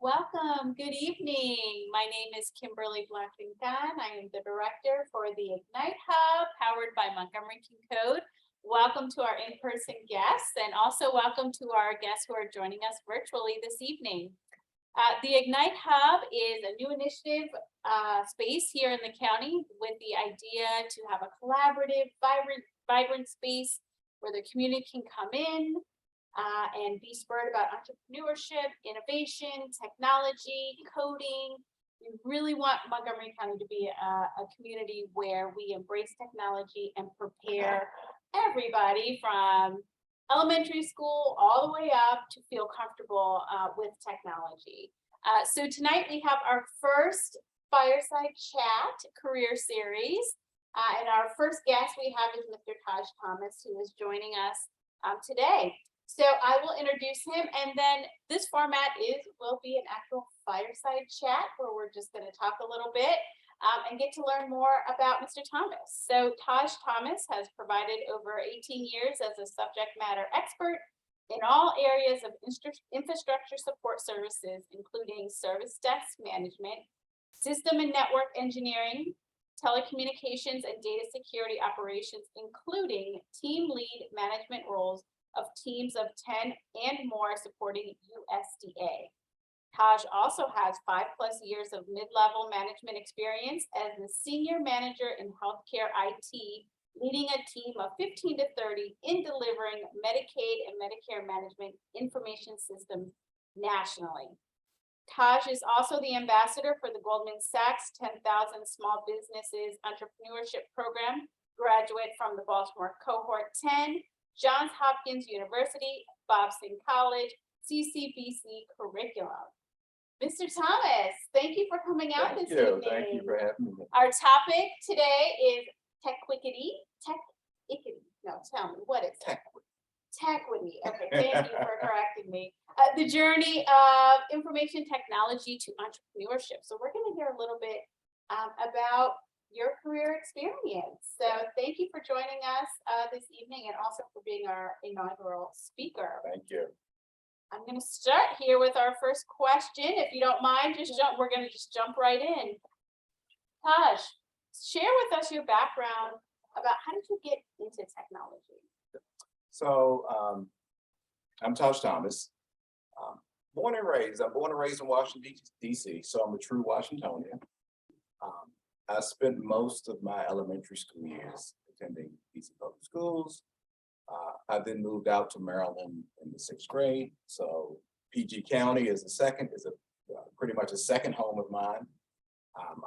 Welcome. Good evening. My name is Kimberly Blackington. I am the director for the ignITe Hub, powered by Montgomery King Code. Welcome to our in-person guests, and also welcome to our guests who are joining us virtually this evening. The ignITE Hub is a new initiative space here in the county with the idea to have a collaborative, vibrant space where the community can come in, and be spurred about entrepreneurship, innovation, technology, coding. We really want Montgomery County to be a community where we embrace technology and prepare everybody from elementary school all the way up to feel comfortable with technology. So tonight we have our first Fireside Chat Career Series. And our first guest we have is Mr. Taj Thomas, who is joining us today. So I will introduce him, and then this format will be an actual fireside chat where we're just going to talk a little bit and get to learn more about Mr. Thomas. So Taj Thomas has provided over 18 years as a subject matter expert in all areas of infrastructure support services, including service desk management, system and network engineering, telecommunications and data security operations, including team lead management roles of teams of 10 and more supporting USDA. Taj also has 5+ years of mid-level management experience as the senior manager in healthcare IT, leading a team of 15 to 30 in delivering Medicaid and Medicare management information systems nationally. Taj is also the ambassador for the Goldman Sachs 10,000 Small Businesses Entrepreneurship Program, graduate from the Baltimore Cohort 10, Johns Hopkins University, Bobson College, CCBC curriculum. Mr. Thomas, thank you for coming out this evening. Thank you for having me. Our topic today is TechquITy. No, tell me, what is TechquITy. Okay, thank you for correcting me. The journey of information technology to entrepreneurship. So we're going to hear a little bit about your career experience. So thank you for joining us this evening, and also for being our inaugural speaker. Thank you. I'm going to start here with our first question. If you don't mind, we're going to just jump right in. Taj, share with us your background about how did you get into technology? So I'm Taj Thomas. Born and raised in Washington, D.C., so I'm a true Washingtonian. I spent most of my elementary school years attending DC public schools. I then moved out to Maryland in the 6th grade. So PG County is pretty much a second home of mine.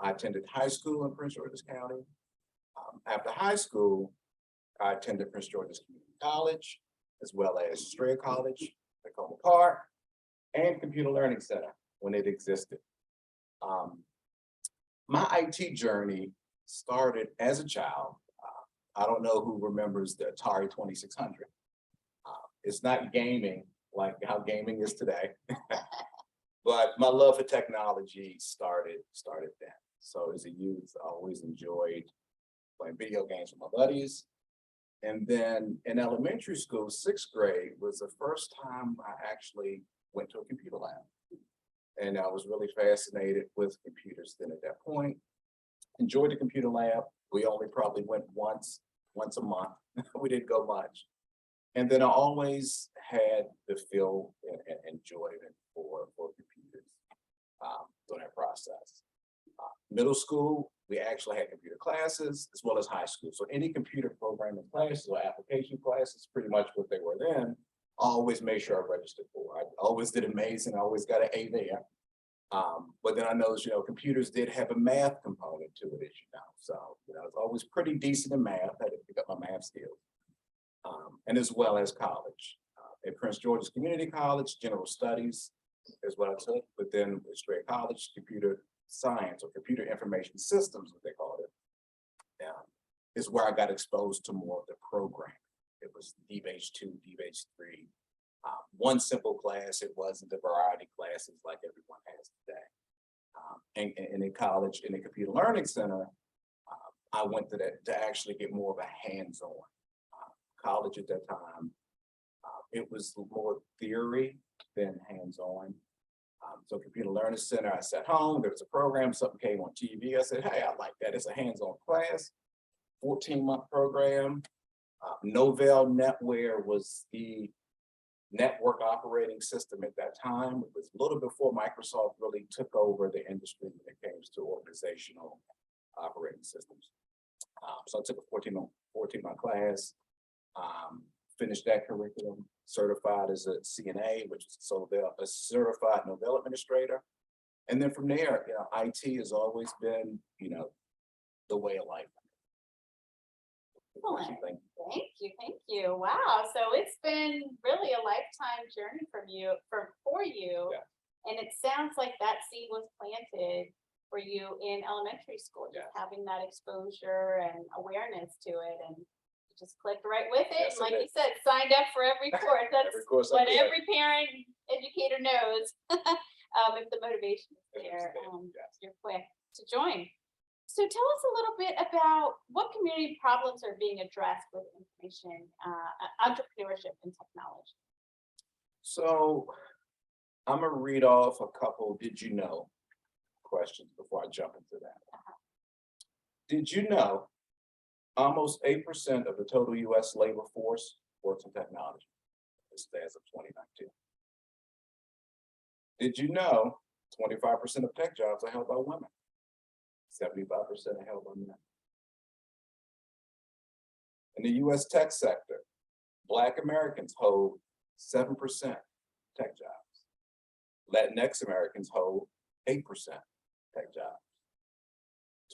I attended high school in Prince George's County. After high school, I attended Prince George's Community College, as well as Strayer College, Tacoma Park, and Computer Learning Center when it existed. My IT journey started as a child. I don't know who remembers the Atari 2600. It's not gaming like how gaming is today, but my love for technology started then. So as a youth, I always enjoyed playing video games with my buddies. And then in elementary school, 6th grade was the first time I actually went to a computer lab. And I was really fascinated with computers then at that point. Enjoyed the computer lab. We only probably went once a month. We didn't go much. And then I always had the feel and enjoyment for computers during that process. Middle school, we actually had computer classes as well as high school. So any computer programming classes or application classes, pretty much what they were then, I always made sure I registered for. I always did amazing. I always got an A there. But then I noticed, computers did have a math component to it, as you know. So, I was always pretty decent in math. I had to pick up my math skills. And as well as college. At Prince George's Community College, general studies is what I took. But then at Strayer College, computer science or computer information systems, what they called it, is where I got exposed to more of the programming. It was DBase 2, DBase 3. One simple class, it wasn't the variety classes like everyone has today. And in college, in the Computer Learning Center, I went to that to actually get more of a hands-on. College at that time, it was more theory than hands-on. So Computer Learning Center, I sat home, there was a program, something came on TV. I said, hey, I like that. It's a hands-on class, 14-month program. Novell NetWare was the network operating system at that time. It was a little before Microsoft really took over the industry when it came to organizational operating systems. So I took a 14-month class, finished that curriculum, certified as a CNA, which is a certified Novell administrator. And then from there, IT has always been, the way of life. Excellent. Thank you. Wow. So it's been really a lifetime journey for you. Yeah. And it sounds like that seed was planted for you in elementary school, just Yes. having that exposure and awareness to it, and you just clicked right with it. Yes, And like I you said, signed up for every course. That's Every course I what did. every parent educator knows. If the motivation is there, Yes. you're quick to join. So tell us a little bit about what community problems are being addressed with information, entrepreneurship and technology. So I'm gonna read off a couple did you know questions before I jump into that. Did you know almost 8% of the total US labor force works in technology? This is as of 2019. Did you know 25% of tech jobs are held by women? 75% are held by men. In the US tech sector, Black Americans hold 7% tech jobs. Latinx Americans hold 8% tech jobs.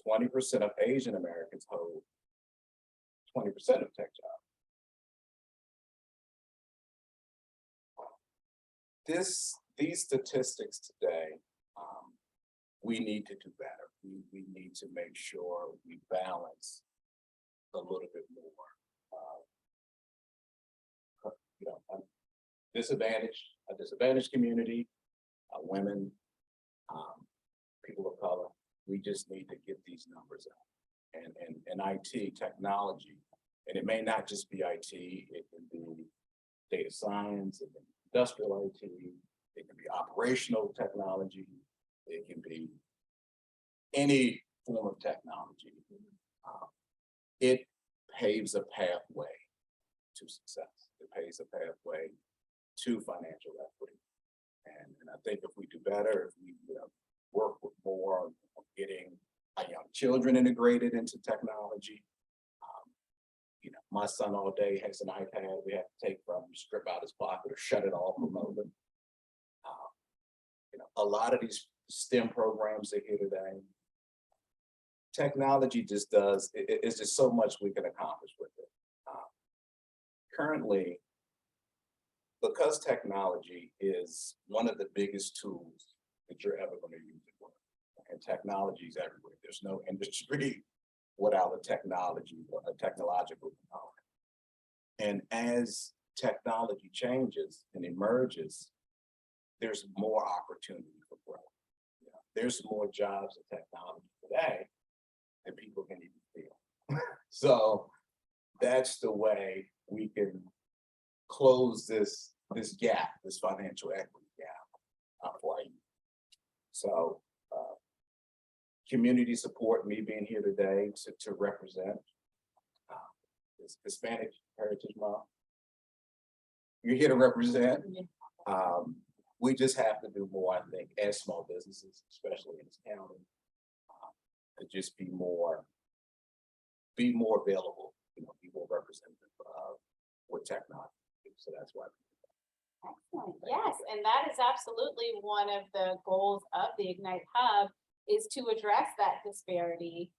20% of Asian Americans hold 20% of tech jobs. These statistics today, we need to do better. We need to make sure we balance a little bit more. A disadvantaged community, women, people of color. We just need to get these numbers out. And IT technology, and it may not just be IT. It can be data science, it can be industrial IT, it can be operational technology, it can be any form of technology. It paves a pathway to success. It paves a pathway to financial equity. And I think if we do better, if we work with more on getting our young children integrated into technology. My son all day has an iPad. We have to take from him, strip out his pocket or shut it off remotely. A lot of these STEM programs that are here today, technology just does, it's just so much we can accomplish with it. Currently, because technology is one of the biggest tools that you're ever going to use at work, and technology is everywhere. There's no industry without a technology or a technological component. And as technology changes and emerges, there's more opportunity for growth. There's more jobs in technology today than people can even feel. So that's the way we can close this gap, this financial equity gap for you. So community support, me being here today to represent this Hispanic Heritage Month. You're here to represent. We just have to do more, I think, as small businesses, especially in this county, to just be more available, be more representative with technology. So that's why. Excellent. Yes, and that is absolutely one of the goals of the ignITe Hub, is to address that disparity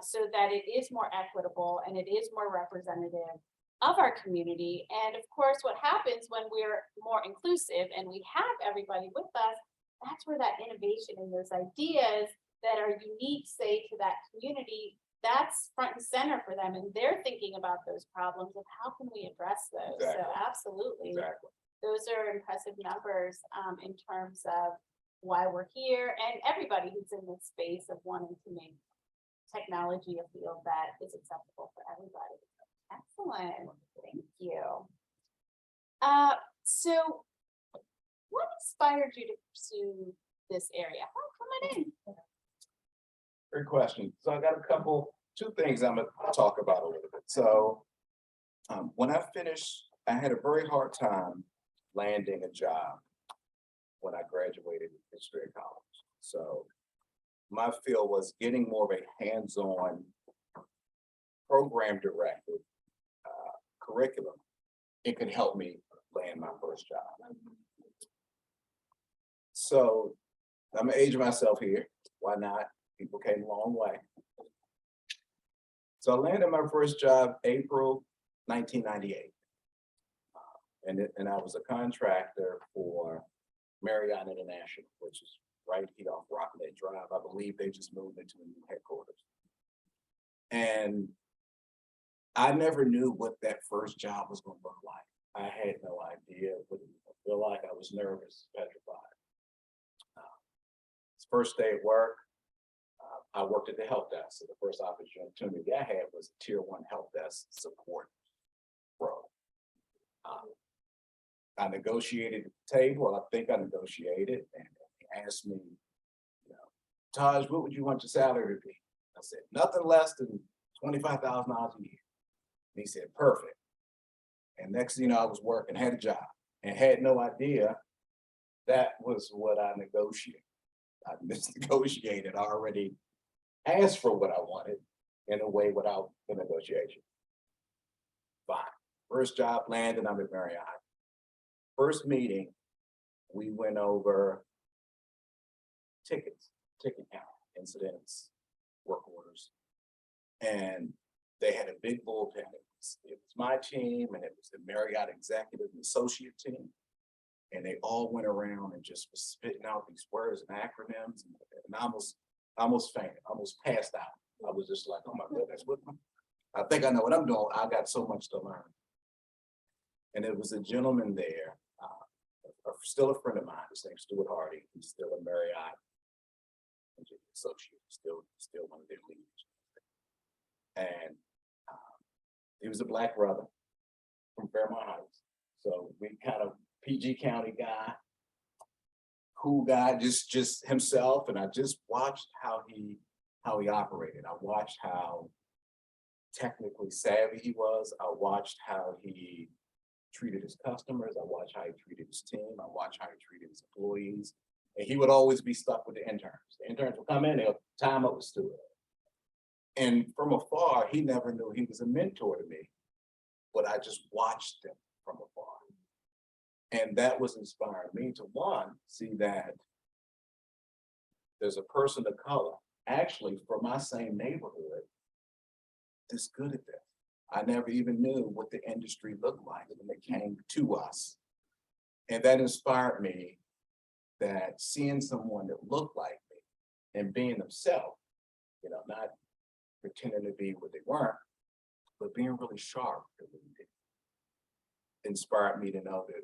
so that it is more equitable and it is more representative of our community. And of course, what happens when we're more inclusive and we have everybody with us, that's where that innovation and those ideas that are unique, say, to that community, that's front and center for them. And they're thinking about those problems of how can we address those? Exactly. So absolutely. Exactly. Those are impressive numbers in terms of why we're here, and everybody who's in this space of wanting to make technology a field that is acceptable for everybody. Excellent. Thank you. So what inspired you to pursue this area? How come in? Great question. So I got two things I'm gonna talk about a little bit. So when I finished, I had a very hard time landing a job when I graduated history at college. So my field was getting more of a hands-on program directed curriculum. It could help me land my first job. So I'm gonna age myself here. Why not? People came a long way. So I landed my first job April 1998. And I was a contractor for Marriott International, which is right here off Rocklet Drive. I believe they just moved into a new headquarters. And I never knew what that first job was going to look like. I had no idea what it would feel like. I was nervous, petrified. First day at work, I worked at the help desk. So the first opportunity I had was a tier 1 help desk support role. I negotiated at the table. I think I negotiated, and he asked me, you know, Taj, what would you want your salary to be? I said, nothing less than $25,000 a year. And he said, perfect. And next thing you know, I was working, had a job, and had no idea that was what I negotiated. I misnegotiated. I already asked for what I wanted in a way without the negotiation. Fine. First job landed, I'm at Marriott. First meeting, we went over tickets, ticket count, incidents, work orders. And they had a big bullpen. It was my team, and it was the Marriott executive and associate team. And they all went around and just was spitting out these words and acronyms, and I almost fainted, almost passed out. I was just like, oh my goodness, I think I know what I'm doing. I got so much to learn. And it was a gentleman there, still a friend of mine, his name's Stuart Hardy. He's still a Marriott associate, still one of their leaders. And he was a Black brother from Fairmont Heights. So we kind of PG County guy, cool guy, just himself. And I just watched how he operated. I watched how technically savvy he was. I watched how he treated his customers. I watched how he treated his team. I watched how he treated his employees. And he would always be stuck with the interns. The interns would come in, they'll time up with Stuart. And from afar, he never knew he was a mentor to me, but I just watched him from afar. And that was inspiring me to, one, see that there's a person of color, actually from my same neighborhood, that's good at this. I never even knew what the industry looked like when it came to us. And that inspired me, that seeing someone that looked like me and being themselves, you know, not pretending to be what they weren't, but being really sharp, inspired me to know that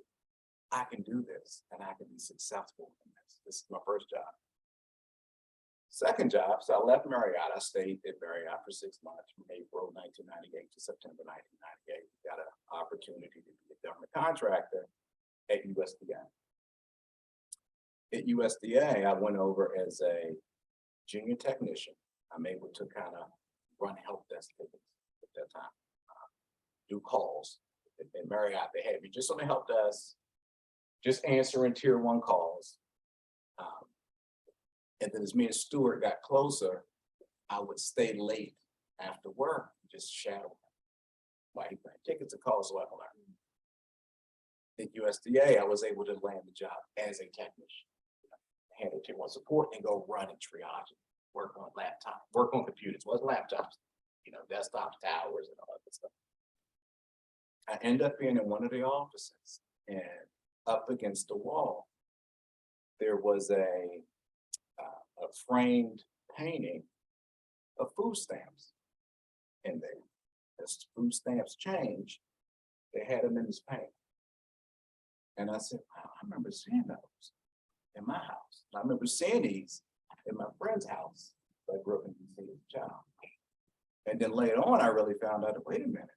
I can do this and I can be successful in this. This is my first job. Second job, so I left Marriott. I stayed at Marriott for 6 months from April 1998 to September 1998. Got an opportunity to be a government contractor at USDA. At USDA, I went over as a junior technician. I'm able to kind of run help desk tickets at that time, do calls. In Marriott, they had me just on the help desk, just answering tier 1 calls. And then as me and Stuart got closer, I would stay late after work, just shadow him while he ran tickets and calls, so I learned. At USDA, I was able to land the job as a technician, handle tier 1 support and go run and triage, work on laptop, work on computers, wasn't laptops, you know, desktops, towers, and all that stuff. I ended up being in one of the offices, and up against the wall, there was a framed painting of food stamps in there. As food stamps changed, they had them in this painting. And I said, wow, I remember seeing those in my house. I remember seeing these in my friend's house. I grew up in DC as a child. And then later on, I really found out, wait a minute,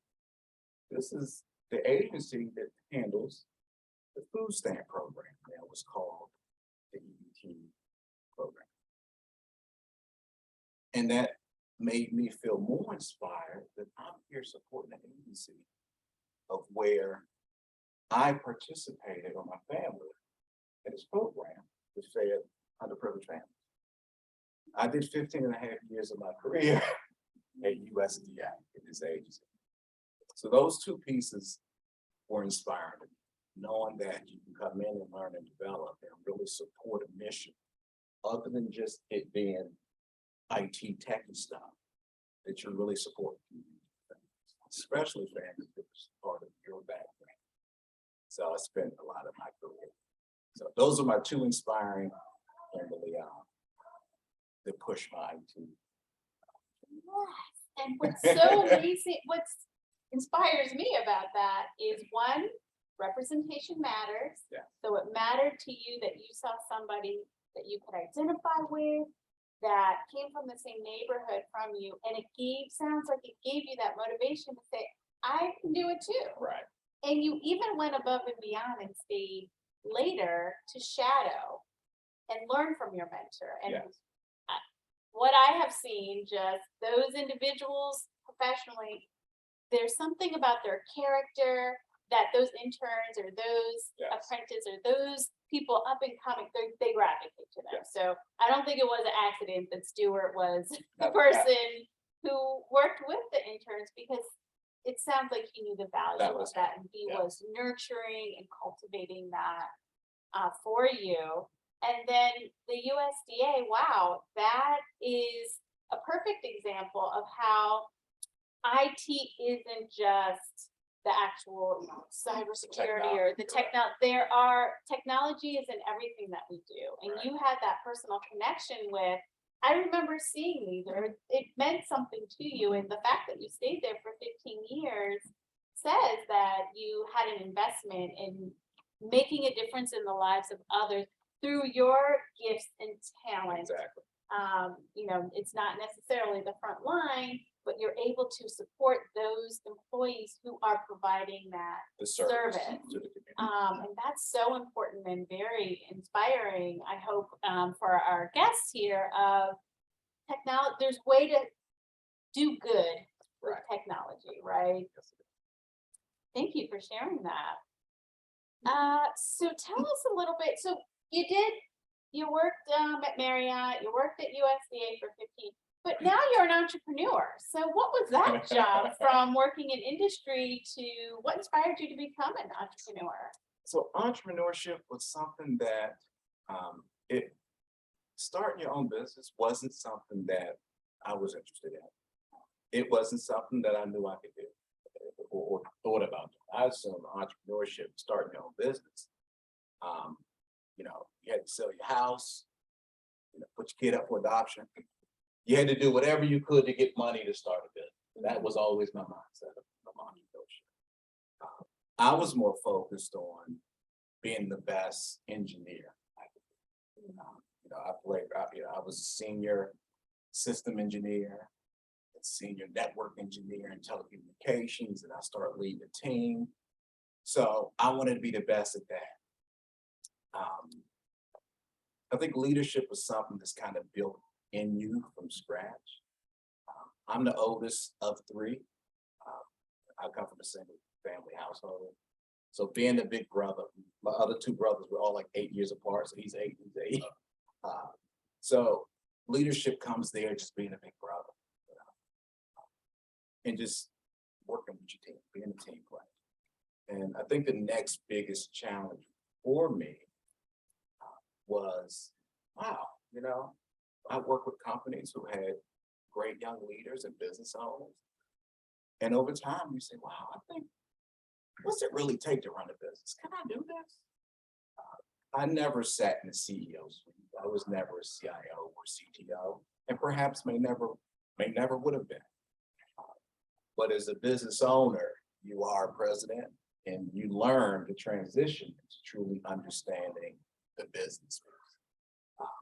this is the agency that handles the food stamp program. You know, what was called the EBT program. And that made me feel more inspired that I'm here supporting an agency of where I participated on my family in this program to fed underprivileged families. I did 15 and a half years of my career at USDA in this agency. So those two pieces were inspiring, knowing that you can come in and learn and develop and really support a mission other than just it being IT techie stuff, that you're really supporting, especially families that was part of your background. So I spent a lot of my career. So those are my two inspiring and really that push my IT. Yes, and what's so amazing, what inspires me about that is one, representation matters. Yeah. So it mattered to you that you saw somebody that you could identify with, that came from the same neighborhood from you, and it sounds like it gave you that motivation to say, I can do it too. Right. And you even went above and beyond and stayed later to shadow and learn from your mentor. And Yeah. What I have seen, just those individuals professionally, there's something about their character that those interns or those Yes. apprentices or those people up and coming, they gravitate to them. Yes. So I don't think it was an accident that Stuart was the No, person who worked with the interns, because it sounds like he knew the value That of was that, and he yeah. was nurturing and cultivating that for you. And then the USDA, wow, that is a perfect example of how IT isn't just the actual cybersecurity or the technology is in everything that we do. And Right. you had that personal connection with, I remember seeing these, or it meant something to you. And the fact that you stayed there for 15 years says that you had an investment in making a difference in the lives of others through your gifts and talents. Exactly. It's not necessarily the front line, but you're able to support those employees who are providing that The service service. to the community. And that's so important and very inspiring, I hope, for our guests here of technology. There's a way to do good with Right. technology, right? Yes. Thank you for sharing that. So tell us a little bit. So you worked at Marriott, you worked at USDA for 15, but now you're an entrepreneur. So what was that job from working in industry to what inspired you to become an entrepreneur? So entrepreneurship was something that starting your own business wasn't something that I was interested in. It wasn't something that I knew I could do or thought about. I assumed entrepreneurship, starting your own business. You had to sell your house, put your kid up for adoption. You had to do whatever you could to get money to start a business. That was always my mindset of entrepreneurship. I was more focused on being the best engineer I could be. I was a senior system engineer, a senior network engineer in telecommunications, and I started leading a team. So I wanted to be the best at that. I think leadership was something that's kind of built in you from scratch. I'm the oldest of three. I come from a single family household. So being the big brother, my other two brothers were all like 8 years apart. So he's 8, he's 8. So leadership comes there, just being a big brother, and just working with your team, being a team player. And I think the next biggest challenge for me was, wow, I work with companies who had great young leaders and business owners. And over time, you say, wow, I think, what's it really take to run a business? Can I do this? I never sat in the CEO's suite. I was never a CIO or CTO, and perhaps may never would have been. But as a business owner, you are a president, and you learn to transition into truly understanding the business.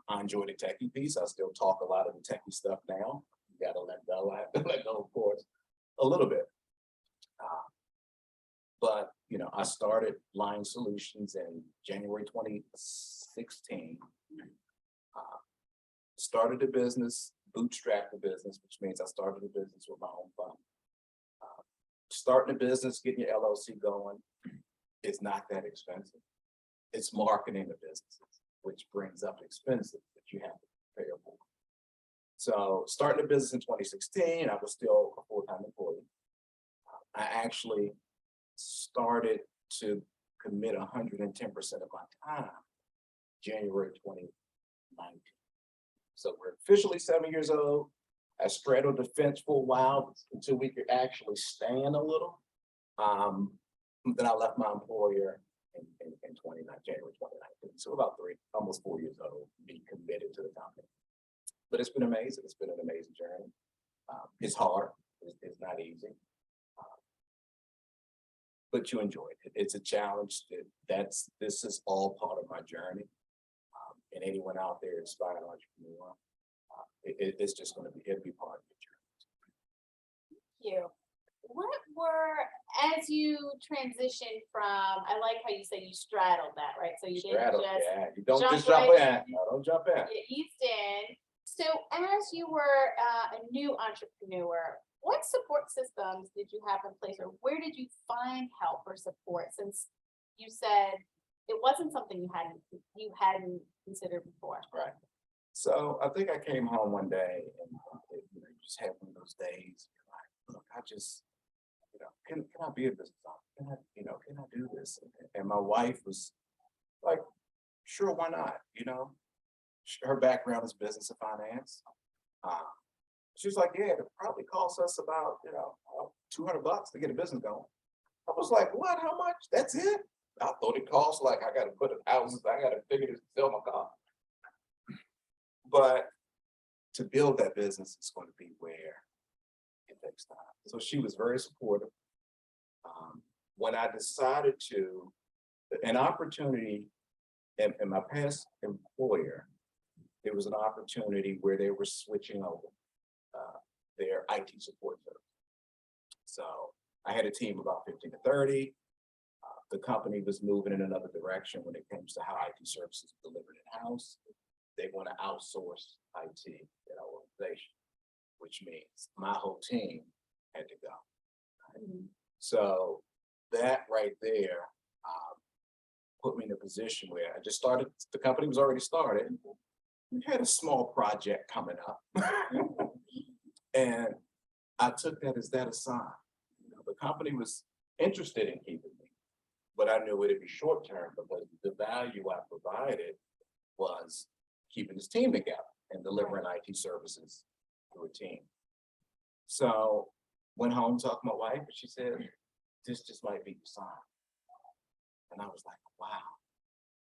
I enjoy the techie piece. I still talk a lot of the techie stuff now. You gotta let go. I have to let go, of course, a little bit. But I started Line Solutions in January 2016. Started the business, bootstrapped the business, which means I started the business with my own fund. Starting a business, getting your LLC going is not that expensive. It's marketing the businesses, which brings up expenses that you have to pay for. So starting the business in 2016, I was still a full-time employee. I actually started to commit 110% of my time January 2019. So we're officially 7 years old. I straddled the fence for a while until we could actually stand a little. Then I left my employer in January 2019. So about almost 4 years old, being committed to the company. But it's been amazing. It's been an amazing journey. It's hard. It's not easy. But you enjoy it. It's a challenge. This is all part of my journey. And anyone out there inspired entrepreneur, it's just going to be every part of your journey. Thank you. What were, as you transitioned from, I like how you say you straddled that, right? So you didn't just you don't just jump in. No, don't jump in. get eased in. So as you were a new entrepreneur, what support systems did you have in place, or where did you find help or support, since you said it wasn't something you hadn't considered before? Right. So I think I came home one day and you just had one of those days. You're like, look, I just, can I be a business owner? Can I do this? And my wife was like, sure, why not? Her background is business and finance. She was like, yeah, it probably costs us about, $200 to get a business going. I was like, what? How much? That's it? I thought it cost like I got to put in houses. I got to figure to sell my car. But to build that business is going to be where it takes time. So she was very supportive. When I decided an opportunity in my past employer, there was an opportunity where they were switching over their IT support service. So I had a team of about 15 to 30. The company was moving in another direction when it comes to how IT services are delivered in-house. They want to outsource IT at our organization, which means my whole team had to go. Right? So that right there put me in a position where I just started, the company was already started. We had a small project coming up. And I took that as a sign. The company was interested in keeping me, but I knew it'd be short term because the value I provided was keeping this team together and delivering IT services to a team. So went home, talked to my wife, and she said, this just might be the sign. And I was like, wow,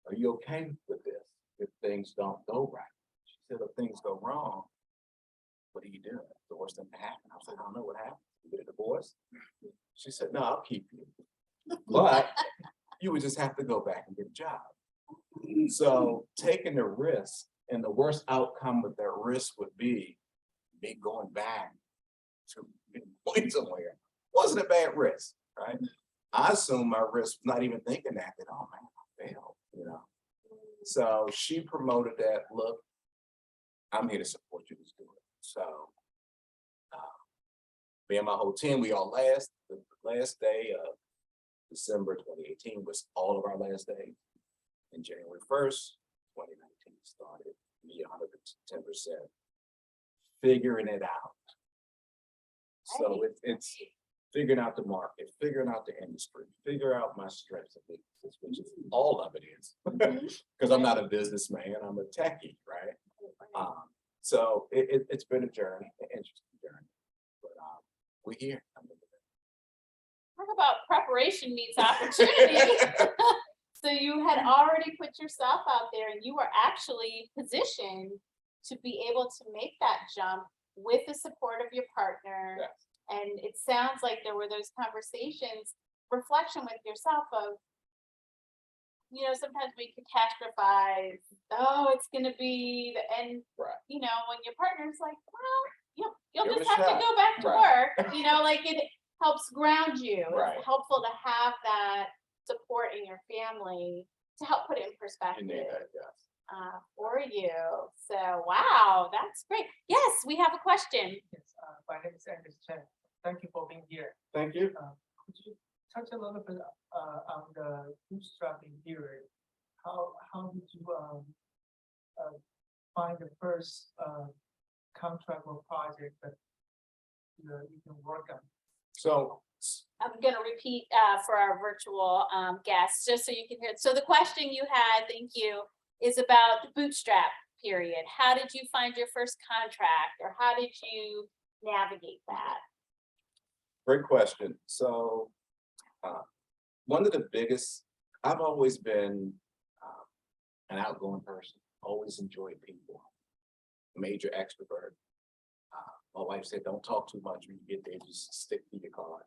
are you okay with this if things don't go right? She said, if things go wrong, what do you do? The worst thing to happen. I was like, I don't know what happened. You get a divorce? She said, no, I'll keep you. But you would just have to go back and get a job. So taking the risk, and the worst outcome with that risk would be me going back to going somewhere. Wasn't a bad risk, right? I assumed my risk, not even thinking that oh man, I failed, So she promoted that, look, I'm here to support you, just do it. So me and my whole team, the last day of December 2018 was all of our last days. And January 1st, 2019 started me 110% figuring it out. So it's figuring out the market, figuring out the industry, figure out my strengths and weaknesses, which is all of it is. Because I'm not a businessman, I'm a techie, right? So it's been a journey, an interesting journey, but we're here. Talk about preparation meets opportunity. So you had already put yourself out there and you were actually positioned to be able to make that jump with the support of your partner. Yes. And it sounds like there were those conversations, reflection with yourself of, sometimes we catastrophize, oh, it's going to be the end, right. When your partner's like, well, you'll Give just have to go back to right. work, like helps ground you. Right. It's helpful to have that support in your family to help put it in You perspective. need that, yes. For you. So, wow, that's great. Yes, we have a question. Yes, my name is Angus Chen. Thank you for being here. Thank you. Could you touch a little bit on the bootstrapping period? How did you find the first contract or project that you can work on? So I'm going to repeat for our virtual guests, just so you can hear it. So the question you had, thank you, is about the bootstrap period. How did you find your first contract, or how did you navigate that? great question. So one of the biggest, I've always been an outgoing person, always enjoyed people, major extrovert. My wife said, don't talk too much when you get there, just stick to your card.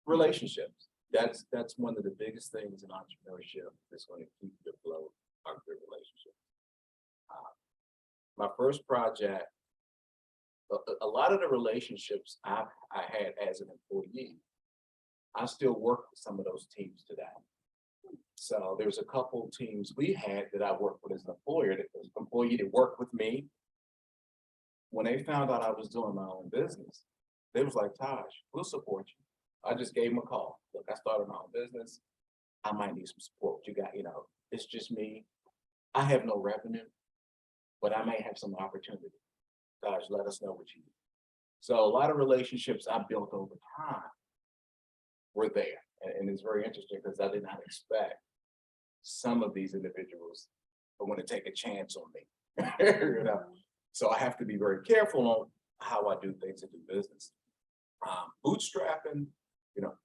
Relationships, that's one of the biggest things in entrepreneurship that's going to keep you afloat, are good relationships. My first project, a lot of the relationships I had as an employee, I still work with some of those teams today. So there's a couple teams we had that I worked with as an employee that worked with me. When they found out I was doing my own business, they was like, Taj, we'll support you. I just gave them a call. Look, I started my own business. I might need some support. You got, it's just me. I have no revenue, but I may have some opportunity. Taj, let us know what you need. So a lot of relationships I built over time were there. And it's very interesting because I did not expect some of these individuals to want to take a chance on me. So I have to be very careful on how I do things and do business. Bootstrapping,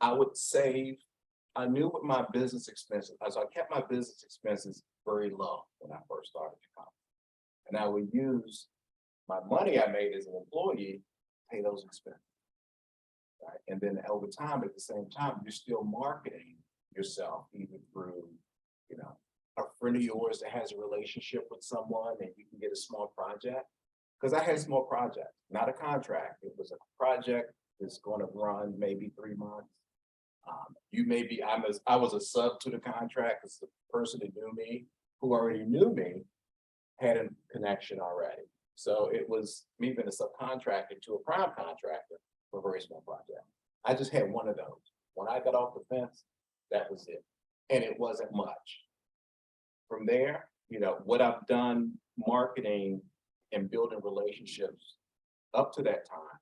I would save. I knew what my business expenses, so I kept my business expenses very low when I first started the company. And I would use my money I made as an employee, pay those expenses. Right? And then over time, at the same time, you're still marketing yourself, even through, a friend of yours that has a relationship with someone and you can get a small project. Because I had a small project, not a contract. It was a project that's going to run maybe 3 months. I was a sub to the contract because the person that knew me, who already knew me, had a connection already. So it was me being a subcontractor to a prime contractor for a very small project. I just had one of those. When I got off the fence, that was it. And it wasn't much. From there, what I've done marketing and building relationships up to that time,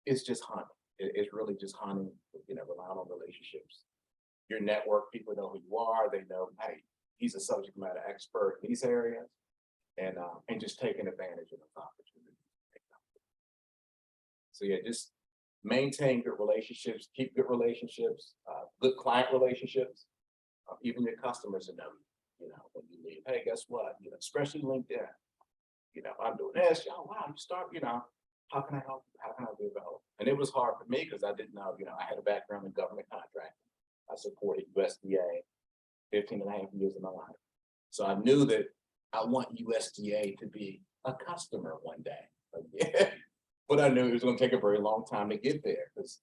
it's just hunting. It's really just hunting, relying on relationships. Your network, people know who you are. They know, hey, he's a subject matter expert in these areas, and just taking advantage of those opportunities. So yeah, just maintain good relationships, keep good relationships, good client relationships. Even your customers know, when you leave, hey, guess what? Especially LinkedIn. I'm doing this. Oh, wow, you start, how can I help? How can I be available? And it was hard for me because I didn't know, I had a background in government contracting. I supported USDA 15 and a half years of my life. So I knew that I want USDA to be a customer one day. But I knew it was going to take a very long time to get there because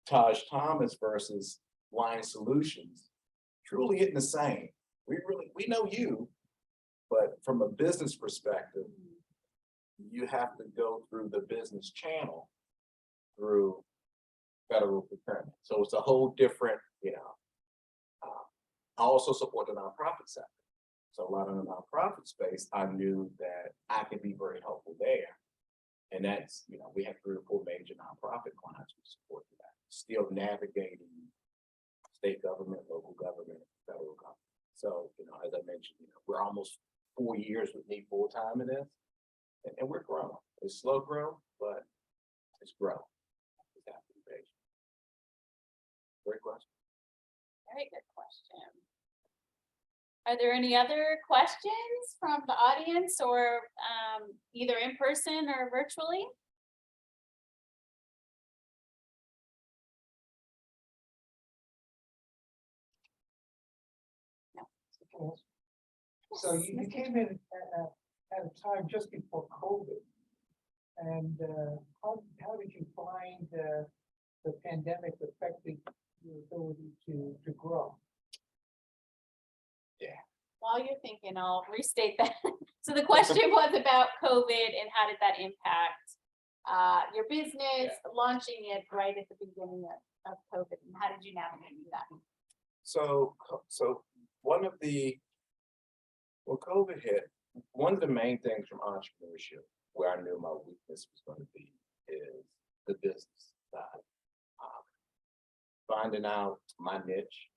Taj Thomas versus Line Solutions truly isn't the same. We know you, but from a business perspective, you have to go through the business channel through federal procurement. So it's a whole different, I also support the nonprofit sector. So a lot of the nonprofit space, I knew that I could be very helpful there. And that's, we have 3 or 4 major nonprofit clients we support that. Still navigating state government, local government, federal government. So, as I mentioned, we're almost 4 years with me full time in this, and we're growing. It's slow growth, but it's growing. It's have to be patient. Great question. Very good question. Are there any other questions from the audience or either in person or virtually? So you came in at a time just before COVID. And how did you find the pandemic affected your ability to grow? While you're thinking, I'll restate that. So the question was about COVID and how did that impact your business, launching it right at the beginning of COVID, and how did you navigate that? So one of the, when COVID hit, one of the main things from entrepreneurship, where I knew my weakness was going to be, is the business side. Finding out my niche.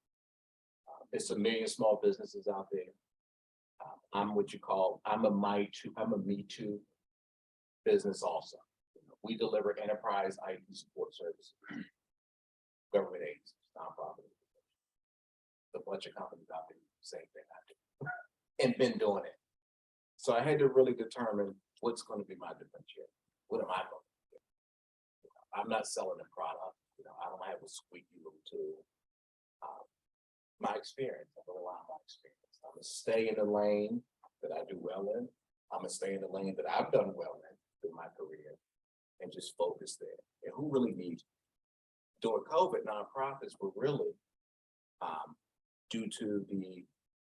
It's a million small businesses out there. I'm what you call, I'm a Me Too business also. We deliver enterprise IT support services, government agencies, nonprofit, a bunch of companies out there, same thing I do, and been doing it. So I had to really determine what's going to be my differentiator. What am I going to do? I'm not selling a product. I don't have a squeaky little tool. My experience, I'm gonna rely on my experience. I'm gonna stay in the lane that I do well in. I'm gonna stay in the lane that I've done well in through my career and just focus there. And who really needs it? During COVID, nonprofits were really due to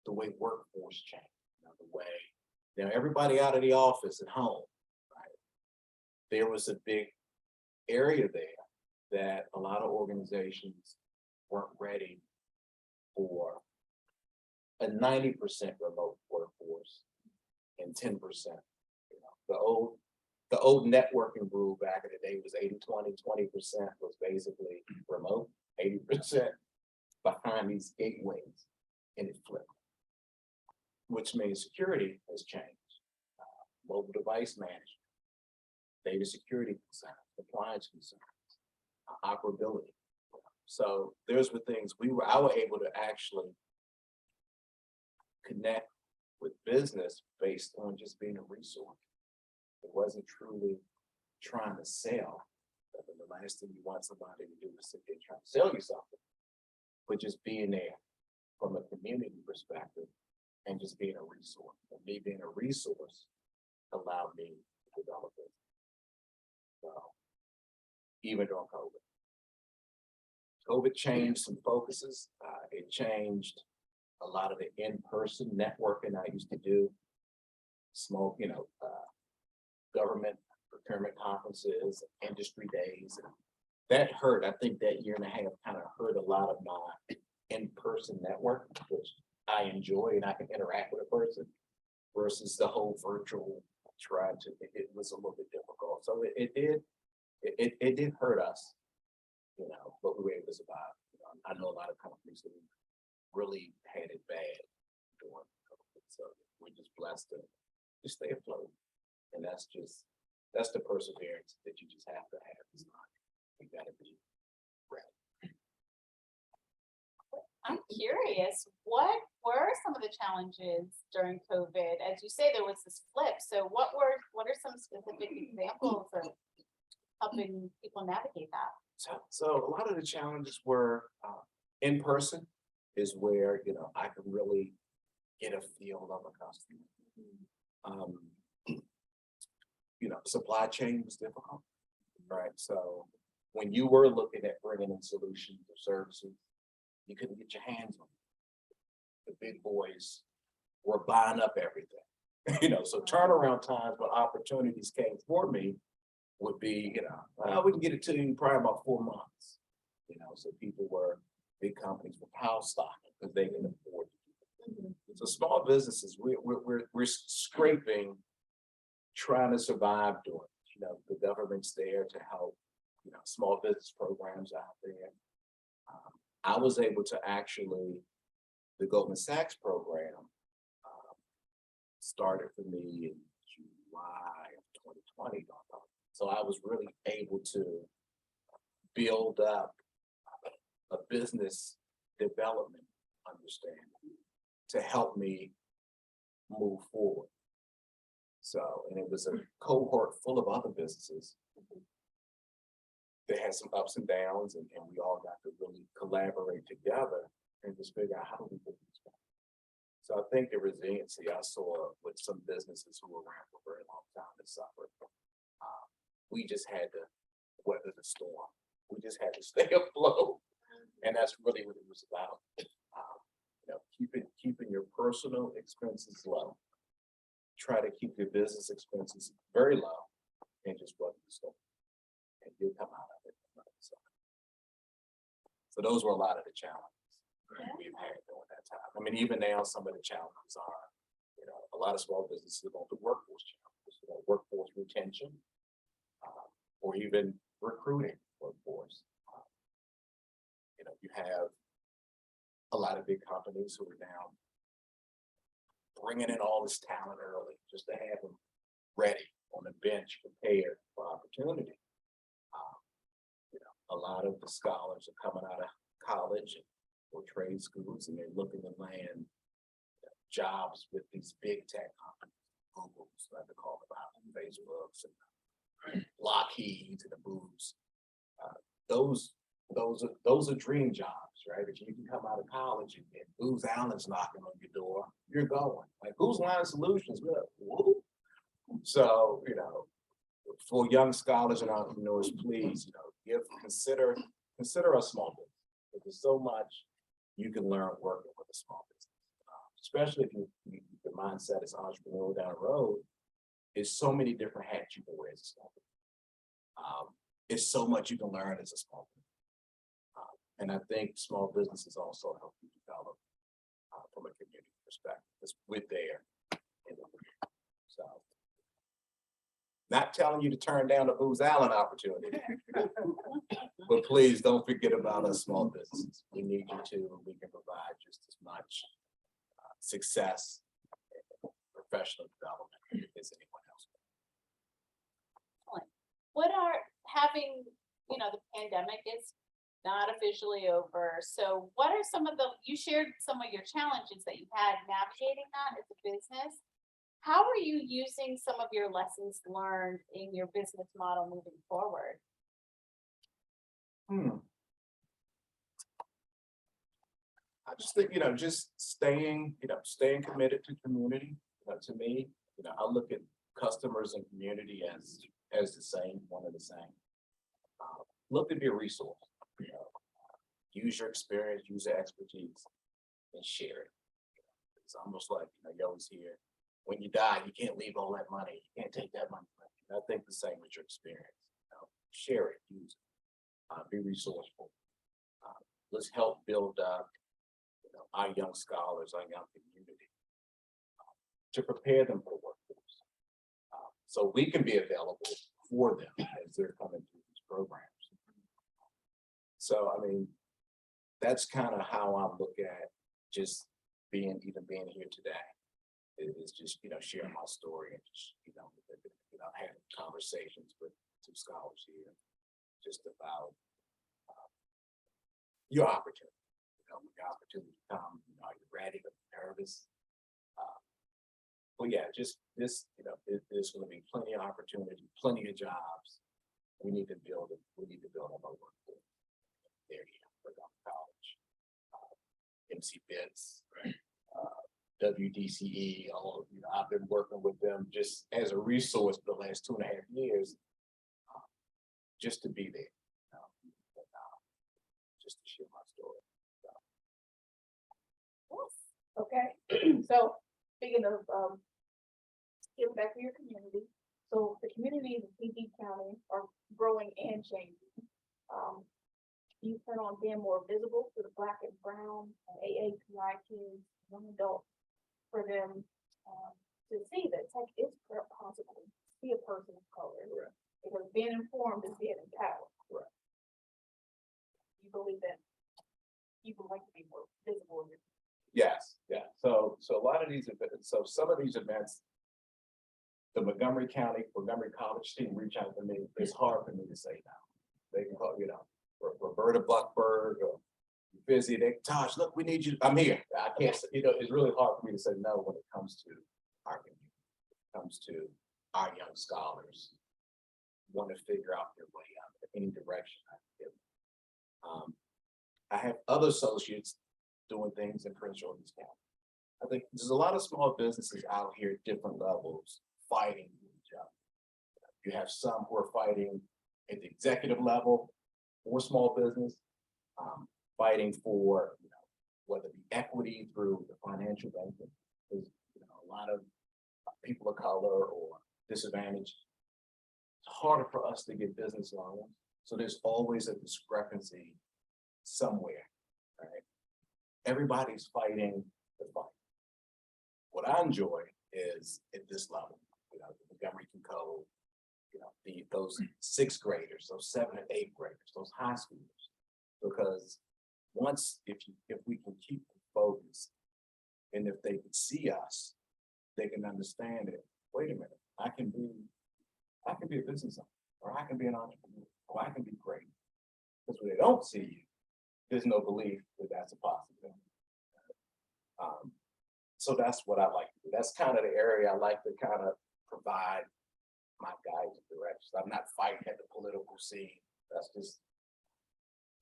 the way workforce changed, the way, everybody out of the office at home, right? There was a big area there that a lot of organizations weren't ready for a 90% remote workforce and 10%. The old networking rule back in the day was 80-20, 20% was basically remote, 80% behind these gateways, and it flipped. Which means security has changed. Mobile device management, data security concerns, compliance concerns, operability. So those were things I was able to actually connect with business based on just being a resource. It wasn't truly trying to sell. The last thing you want somebody to do is sit there trying to sell you something, but just being there from a community perspective and just being a resource. And me being a resource allowed me to develop it. So even during COVID. COVID changed some focuses. It changed a lot of the in-person networking I used to do. Small, government procurement conferences, industry days. And that hurt. I think that year and a half kind of hurt a lot of my in-person network, which I enjoy and I can interact with a person versus the whole virtual it was a little bit difficult. So it did hurt us. But we were able to survive. I know a lot of companies who really had it bad during COVID, so we're just blessed to just stay afloat. And that's the perseverance that you just have to have. You gotta be ready. I'm curious, what were some of the challenges during COVID? As you say, there was this flip. So what are some specific examples of helping people navigate that? So a lot of the challenges were in person is where, I could really get a feel of a customer. Supply chain was difficult, right? So when you were looking at bringing in solutions or services, you couldn't get your hands on it. The big boys were buying up everything, so turnaround times when opportunities came for me would be, we can get it to you probably about 4 months. So big companies were house stocking because they can afford to do it. So small businesses, we're scraping, trying to survive doing it. The government's there to help, small business programs out there. I was able to the Goldman Sachs program started for me in July of 2020. So I was really able to build up a business development understanding to help me move forward. So, and it was a cohort full of other businesses that had some ups and downs, and we all got to really collaborate together and just figure out how do we put this back. So I think the resiliency I saw with some businesses who were around for a very long time that suffered We just had to weather the storm. We just had to stay afloat. And that's really what it was about. Keeping your personal expenses low. Try to keep your business expenses very low and just weather the storm. And you'll come out of it. So those were a lot of the challenges we've had during that time. I mean, even now, some of the challenges are, a lot of small businesses are going through workforce challenges, workforce retention, or even recruiting workforce. You have a lot of big companies who are now bringing in all this talent early just to have them ready on the bench, prepared for opportunity. A lot of the scholars are coming out of college or trade schools, and they're looking to land jobs with these big tech companies, Googles, like they call them out, Facebooks, and Lockheeds, and the Booz. Those are dream jobs, right? If you can come out of college and Booz Allen's knocking on your door, you're going. Like, who's Line Solutions? We're like, whoa. So, for young scholars and entrepreneurs, please, consider a small business. There's so much you can learn working with a small business, especially if your mindset is entrepreneurial down the road. There's so many different hats you can wear as a small business. It's so much you can learn as a small business. And I think small businesses also help you develop from a community perspective. It's with there in the room. So, not telling you to turn down the Booz Allen opportunity, but please don't forget about us small businesses. We need you to, and we can provide just as much success and professional development as anyone else. What are having, the pandemic is not officially over. So what are some of you shared some of your challenges that you had navigating that as a business. How are you using some of your lessons learned in your business model moving forward? I just think, just staying committed to community. To me, I look at customers and community as the same, one and the same. Look to be a resource. Use your experience, use your expertise, and share it. It's almost like, you always hear, when you die, you can't leave all that money. You can't take that money. I think the same with your experience. Share it, use it, be resourceful. Let's help build up, our young scholars, our young community, to prepare them for the workforce, so we can be available for them as they're coming through these programs. So, that's kind of how I look at just being here today. It is just, sharing my story and just, having conversations with two scholars here, just about your opportunity. When your opportunity comes, are you ready? Are you nervous? But yeah, just this, there's going to be plenty of opportunity, plenty of jobs. We need to build it. We need to build up our workforce. There you go. College, MC Bits, WDCE. I've been working with them just as a resource for the last 2.5 years, just to be there, just to share my story. Okay, so speaking of giving back to your community, so the communities in PG County are growing and changing. You plan on being more visible to the Black and Brown, AAPI kids, young adults, for them to see that tech is possible, be a person of color. Right. Because being informed is being empowered. Right. You believe that you would like to be more visible in your. Yes, yeah. So a lot of these events, so some of these events, the Montgomery College team reach out to me. It's hard for me to say now. They can call, Roberta Buckberg or busy. Taj, look, we need you. I'm here. I can't say, it's really hard for me to say no when it comes to our community, when it comes to our young scholars want to figure out their way out in any direction I can give them. I have other associates doing things in Prince George's County. I think there's a lot of small businesses out here at different levels fighting each other. You have some who are fighting at the executive level for small business, fighting for, whether it be equity through the financial benefit. There's, a lot of people of color or disadvantaged. It's harder for us to get business loans. So there's always a discrepancy somewhere, right? Everybody's fighting the fight. What I enjoy is at this level, the Montgomery Code, those 6th graders, those 7th and 8th graders, those high schoolers, because if we can keep them focused, and if they can see us, they can understand it. Wait a minute, I can be a business owner, or I can be an entrepreneur, or I can be great. Because when they don't see you, there's no belief that that's a possibility. So that's what I like to do. That's kind of the area I like to kind of provide my guidance and directions. I'm not fighting at the political scene. That's just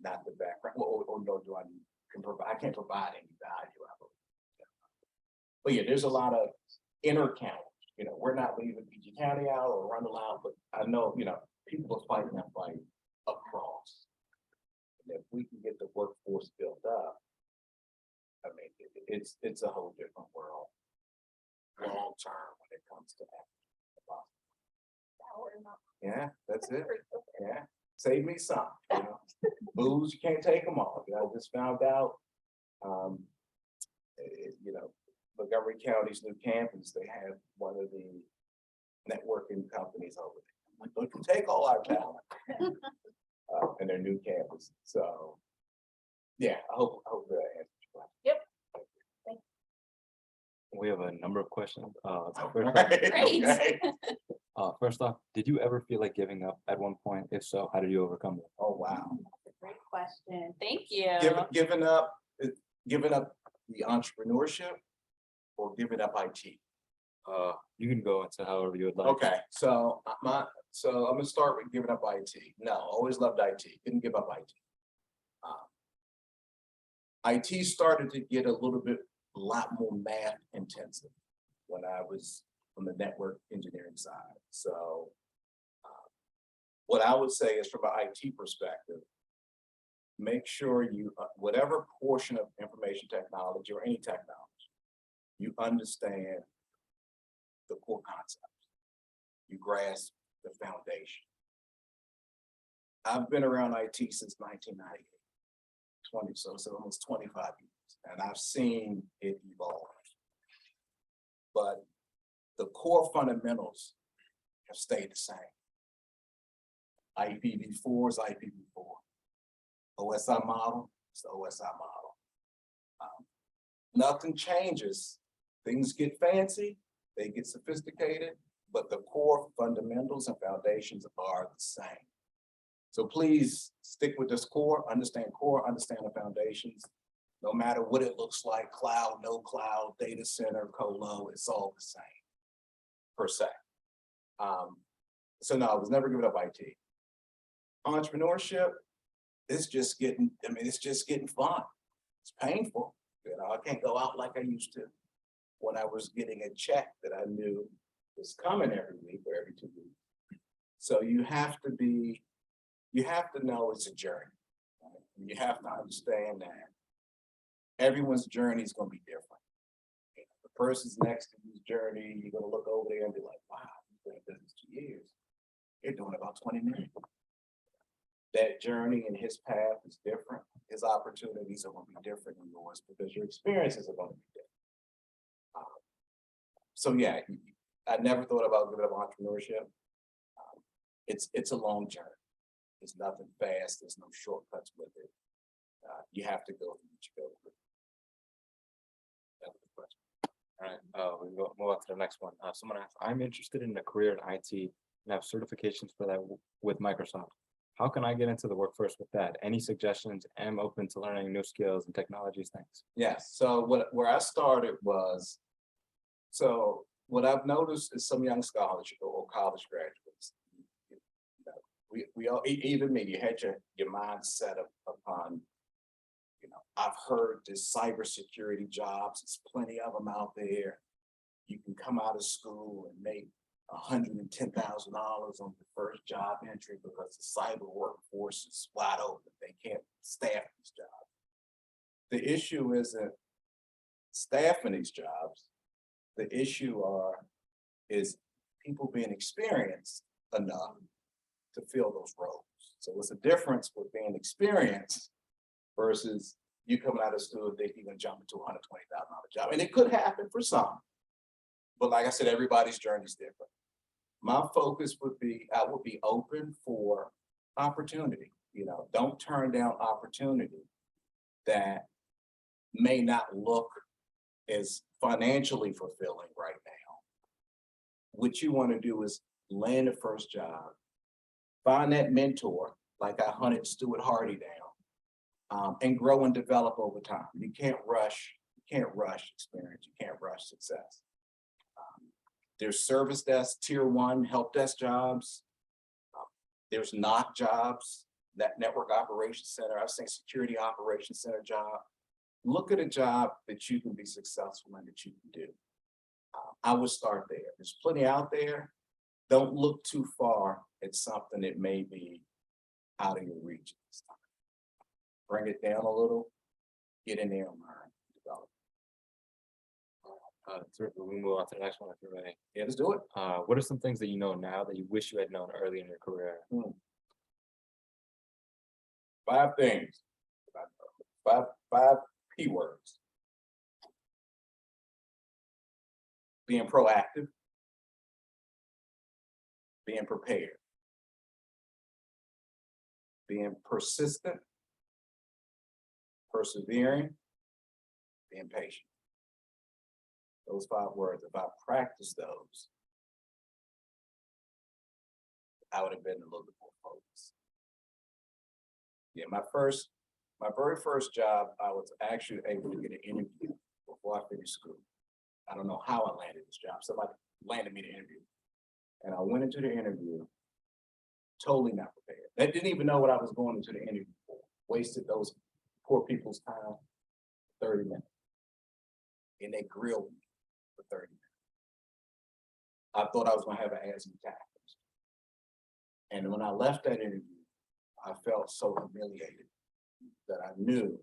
not the background. Or no, I can't provide any value. But yeah, there's a lot of inner county. We're not leaving PG County out or Rundle out, but I know, people are fighting that fight across. And if we can get the workforce built up, I mean, it's a whole different world long term when it comes to that. Yeah, that's it. Yeah, save me some. Booze, you can't take them all. I just found out, Montgomery County's new campus, they have one of the networking companies over there. I'm like, they can take all our talent in their new campus. So, yeah, I hope that answers your question. Yep. We have a number of questions. Great. First off, did you ever feel like giving up at one point? If so, how did you overcome it? Oh, wow. That's a great question. Thank you. Giving up the entrepreneurship or giving up IT? You can go into however you would like. Okay, so I'm gonna start with giving up IT. No, always loved IT. Didn't give up IT. IT started to get a lot more math intensive when I was on the network engineering side. So what I would say is, from an IT perspective, make sure you, whatever portion of information technology or any technology, you understand the core concepts. You grasp the foundation. I've been around IT since 1998, so almost 25 years, and I've seen it evolve. But the core fundamentals have stayed the same. IPv4 is IPv4. OSI model is the OSI model. Nothing changes. Things get fancy, they get sophisticated, but the core fundamentals and foundations are the same. So please stick with this core, understand the foundations. No matter what it looks like, cloud, no cloud, data center, colo, it's all the same, per se. So no, I was never giving up IT. Entrepreneurship, it's just getting fun. It's painful. I can't go out like I used to when I was getting a check that I knew was coming every week or every 2 weeks. So you have to know it's a journey. Right? You have to understand that everyone's journey is going to be different. The person's next to whose journey, you're going to look over there and be like, wow, you've been in business 2 years. You're doing about 20 million. That journey and his path is different. His opportunities are going to be different than yours because your experiences are going to be different. So yeah, I never thought about giving up entrepreneurship. It's a long journey. It's nothing fast. There's no shortcuts with it. You have to go through what you go through. That was the question. All right, we'll move on to the next one. Someone asked, I'm interested in a career in IT and have certifications for that with Microsoft. How can I get into the workforce with that? Any suggestions? I'm open to learning new skills and technologies. Thanks. Yes. So where I started was, so what I've noticed is some young scholars or college graduates, we all, even me, you had your mind set up upon, I've heard this cybersecurity jobs, there's plenty of them out there. You can come out of school and make $110,000 on the first job entry because the cyber workforce is wide open. They can't staff these jobs. The issue isn't staffing these jobs. The issue is people being experienced enough to fill those roles. So it's a difference with being experienced versus you coming out of school that you're gonna jump into a $120,000 job. And it could happen for some. But like I said, everybody's journey is different. My focus would be, I would be open for opportunity. You know, don't turn down opportunity that may not look as financially fulfilling right now. What you want to do is land the first job, find that mentor, like I hunted Stuart Hardy down, and grow and develop over time. You can't rush experience. You can't rush success. There's service desk, tier 1 help desk jobs. There's NOC jobs, that network operations center. I've seen security operations center job. Look at a job that you can be successful in, that you can do. I would start there. There's plenty out there. Don't look too far at something that may be out of your reach this time. Bring it down a little, get in there and learn, develop. We move on to the next one if you're ready. Yeah, let's do it. What are some things that you know now that you wish you had known early in your career? 5 things. Five keywords. Being proactive. Being prepared. Being persistent. Persevering. Being patient. Those 5 words, if I practiced those, I would have been a little bit more focused. Yeah, my very first job, I was actually able to get an interview before I finished school. I don't know how I landed this job. Somebody landed me the interview. And I went into the interview totally not prepared. They didn't even know what I was going into the interview for. Wasted those poor people's time, 30 minutes. And they grilled me for 30 minutes. I thought I was gonna have an asthma attack. And when I left that interview, I felt so humiliated that I knew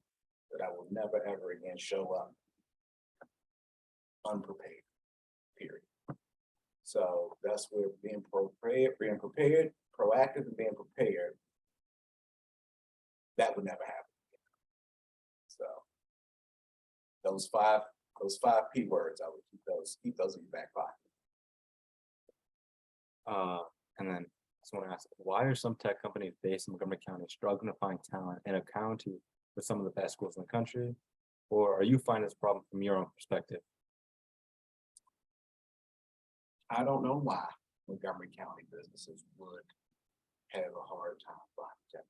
that I would never ever again show up unprepared, period. So that's where being prepared, proactive and being prepared, that would never happen again. So those five P words, I would keep those in your back pocket. And then someone asked, why are some tech companies based in Montgomery County struggling to find talent in a county with some of the best schools in the country? Or are you finding this problem from your own perspective? I don't know why Montgomery County businesses would have a hard time finding tech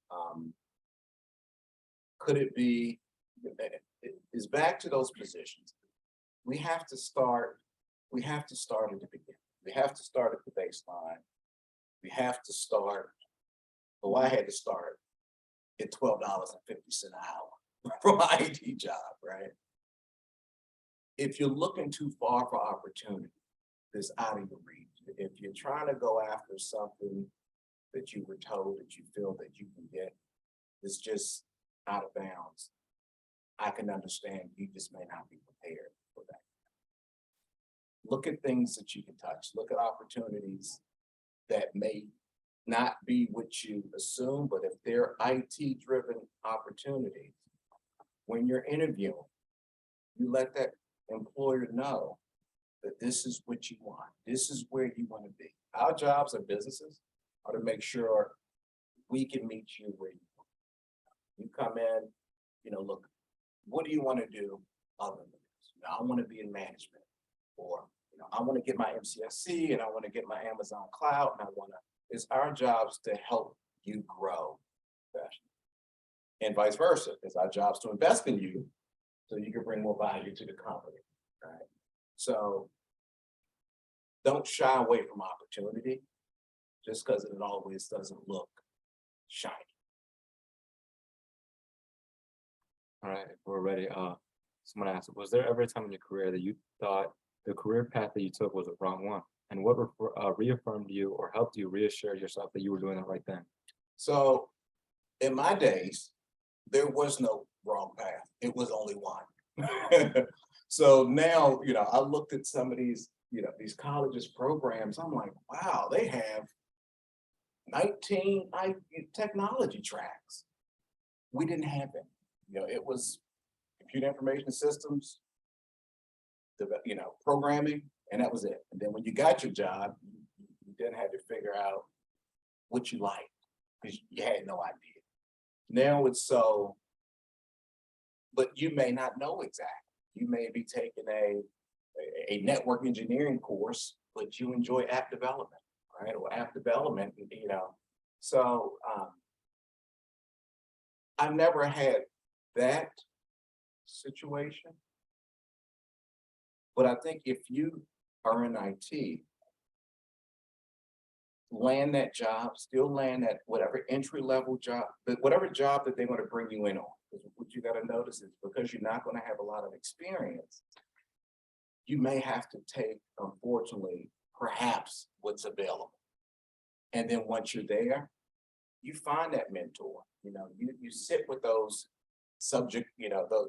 talent. Could it be, it's back to those positions. We have to start at the beginning. We have to start at the baseline. We have to start, I had to start at $12.50 an hour for my IT job, right? If you're looking too far for opportunity, that's out of your reach. If you're trying to go after something that you were told that you feel that you can get, it's just out of bounds. I can understand you just may not be prepared for that. Look at things that you can touch. Look at opportunities that may not be what you assume, but if they're IT-driven opportunities, when you're interviewing, you let that employer know that this is what you want. This is where you want to be. Our jobs as businesses are to make sure we can meet you where you want. You come in, look, what do you want to do other than this? I want to be in management, or I want to get my MCSC and I want to get my Amazon cloud, and it's our jobs to help you grow professionally. And vice versa. It's our jobs to invest in you so you can bring more value to the company, right? So don't shy away from opportunity just because it always doesn't look shiny. All right, we're ready. Someone asked, was there ever a time in your career that you thought the career path that you took was the wrong one? And what reaffirmed you or helped you reassure yourself that you were doing the right thing? So in my days, there was no wrong path. It was only one. So now, I looked at some of these, these colleges programs. I'm like, wow, they have 19 technology tracks. We didn't have it. It was computer information systems, programming, and that was it. And then when you got your job, you then had to figure out what you liked because you had no idea. Now it's so, but you may not know exactly. You may be taking a network engineering course, but you enjoy app development, right? Or app development, So I've never had that situation. But I think if you are in IT, land that job, still land that whatever entry level job, whatever job that they're going to bring you in on. Because what you got to notice is because you're not going to have a lot of experience, you may have to take, unfortunately, perhaps what's available. And then once you're there, you find that mentor. You sit with those subject,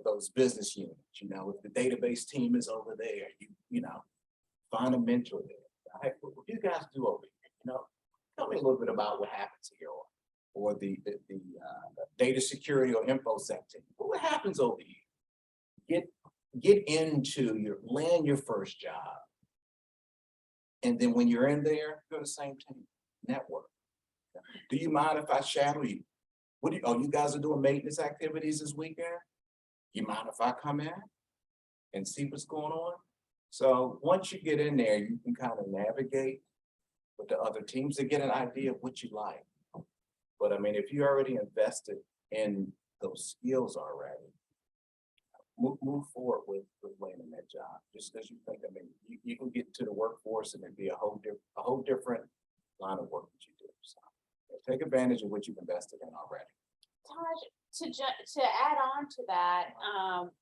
those business units. If the database team is over there, you find a mentor there. Hey, what do you guys do over here? Tell me a little bit about what happens here, or the data security or InfoSec team. What happens over here? Get into land your first job, and then when you're in there, go to the same team. Network. Do you mind if I shadow you? You guys are doing maintenance activities this weekend? You mind if I come in and see what's going on? So once you get in there, you can kind of navigate with the other teams to get an idea of what you like. But I mean, if you already invested in those skills already, move forward with landing that job. Just because you think, you can get to the workforce and it'd be a whole different line of work that you do. So take advantage of what you've invested in already. Taj, to add on to that,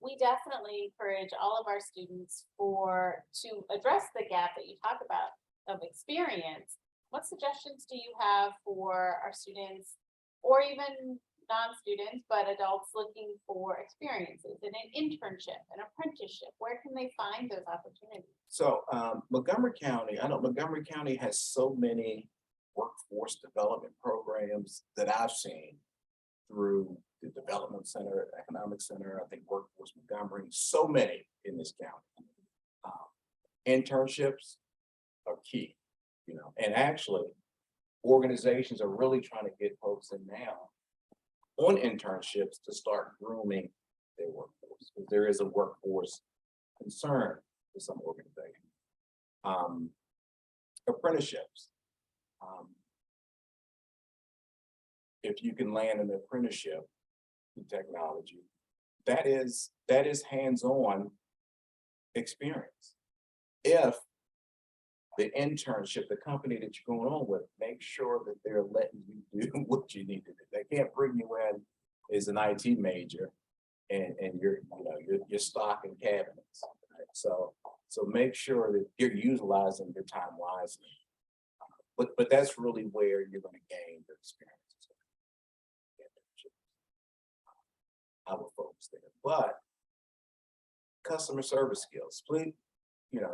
we definitely encourage all of our students to address the gap that you talk about of experience. What suggestions do you have for our students, or even non-students, but adults looking for experiences in an internship, an apprenticeship? Where can they find those opportunities? So Montgomery County, I know Montgomery County has so many workforce development programs that I've seen through the Development Center, Economic Center, I think Workforce Montgomery, so many in this county. Internships are key, and actually organizations are really trying to get folks in now on internships to start grooming their workforce, because there is a workforce concern for some organizations. Apprenticeships. If you can land an apprenticeship in technology, that is hands-on experience. If the internship, the company that you're going on with, make sure that they're letting you do what you need to do. They can't bring you in as an IT major and you're stocking cabinets. Right? So make sure that you're utilizing your time wisely. But that's really where you're going to gain your experience. I will focus there. But customer service skills, please,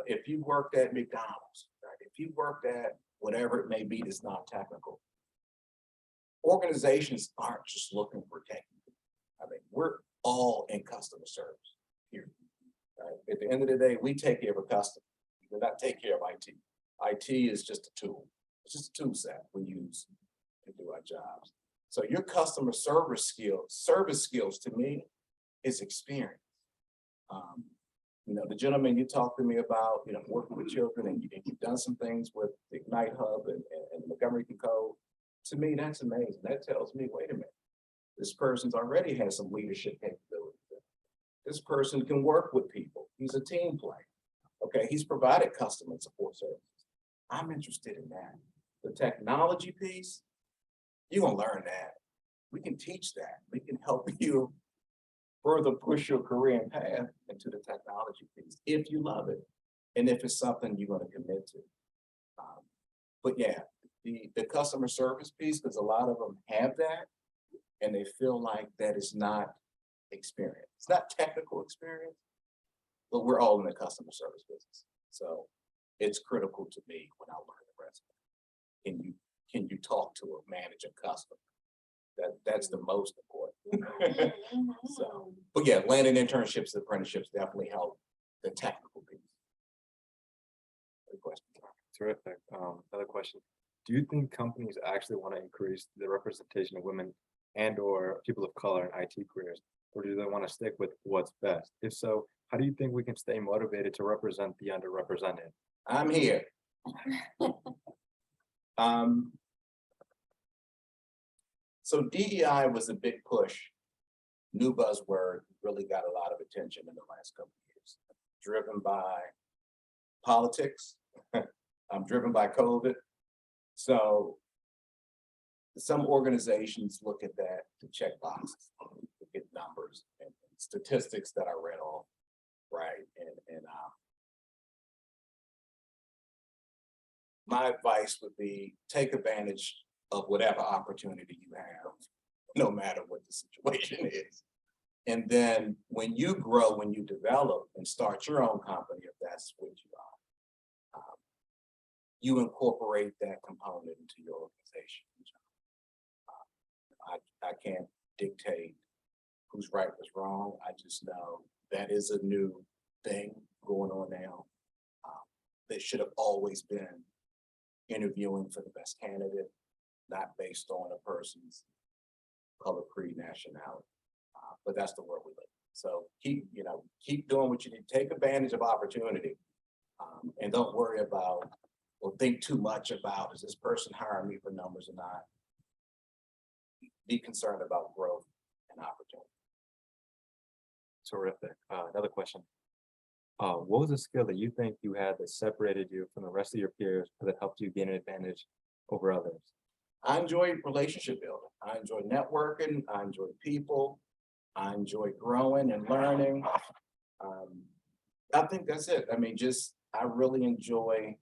if you worked at McDonald's, right? If you worked at whatever it may be that's not technical, organizations aren't just looking for technical. We're all in customer service here. Right? At the end of the day, we take care of a customer. We do not take care of IT. IT is just a tool. It's just a tool set we use to do our jobs. So your customer service skills to me is experience. The gentleman you talked to me about, working with children, and you've done some things with the ignITe Hub and the Montgomery Code. To me, that's amazing. That tells me, wait a minute, this person's already has some leadership capability. This person can work with people. He's a team player. Okay, he's provided customer support services. I'm interested in that. The technology piece, you're gonna learn that. We can teach that. We can help you further push your career and path into the technology piece if you love it, and if it's something you're going to commit to. But yeah, the customer service piece, because a lot of them have that and they feel like that is not experience. It's not technical experience, but we're all in the customer service business. So it's critical to me when I learn the rest. Can you talk to or manage a customer? That's the most important. So, but yeah, landing internships, apprenticeships definitely help the technical piece. Good question. Terrific. Another question. Do you think companies actually want to increase the representation of women and or people of color in IT careers? Or do they want to stick with what's best? If so, how do you think we can stay motivated to represent the underrepresented? I'm here. So DEI was a big push, new buzzword, really got a lot of attention in the last couple of years, driven by politics. I'm driven by COVID. So some organizations look at that to check boxes, to get numbers and statistics that I read off, right? And my advice would be take advantage of whatever opportunity you have, no matter what the situation is. And then when you grow, when you develop and start your own company, if that's what you are, you incorporate that component into your organization. I can't dictate who's right, who's wrong. I just know that is a new thing going on now. That should have always been interviewing for the best candidate, not based on a person's color, creed, nationality. But that's the world we live in. So keep doing what you need. Take advantage of opportunity, and don't worry about or think too much about, is this person hiring me for numbers or not? Be concerned about growth and opportunity. Terrific. Another question. What was a skill that you think you had that separated you from the rest of your peers or that helped you gain an advantage over others? I enjoy relationship building. I enjoy networking. I enjoy people. I enjoy growing and learning. I think that's it. I mean, I really enjoy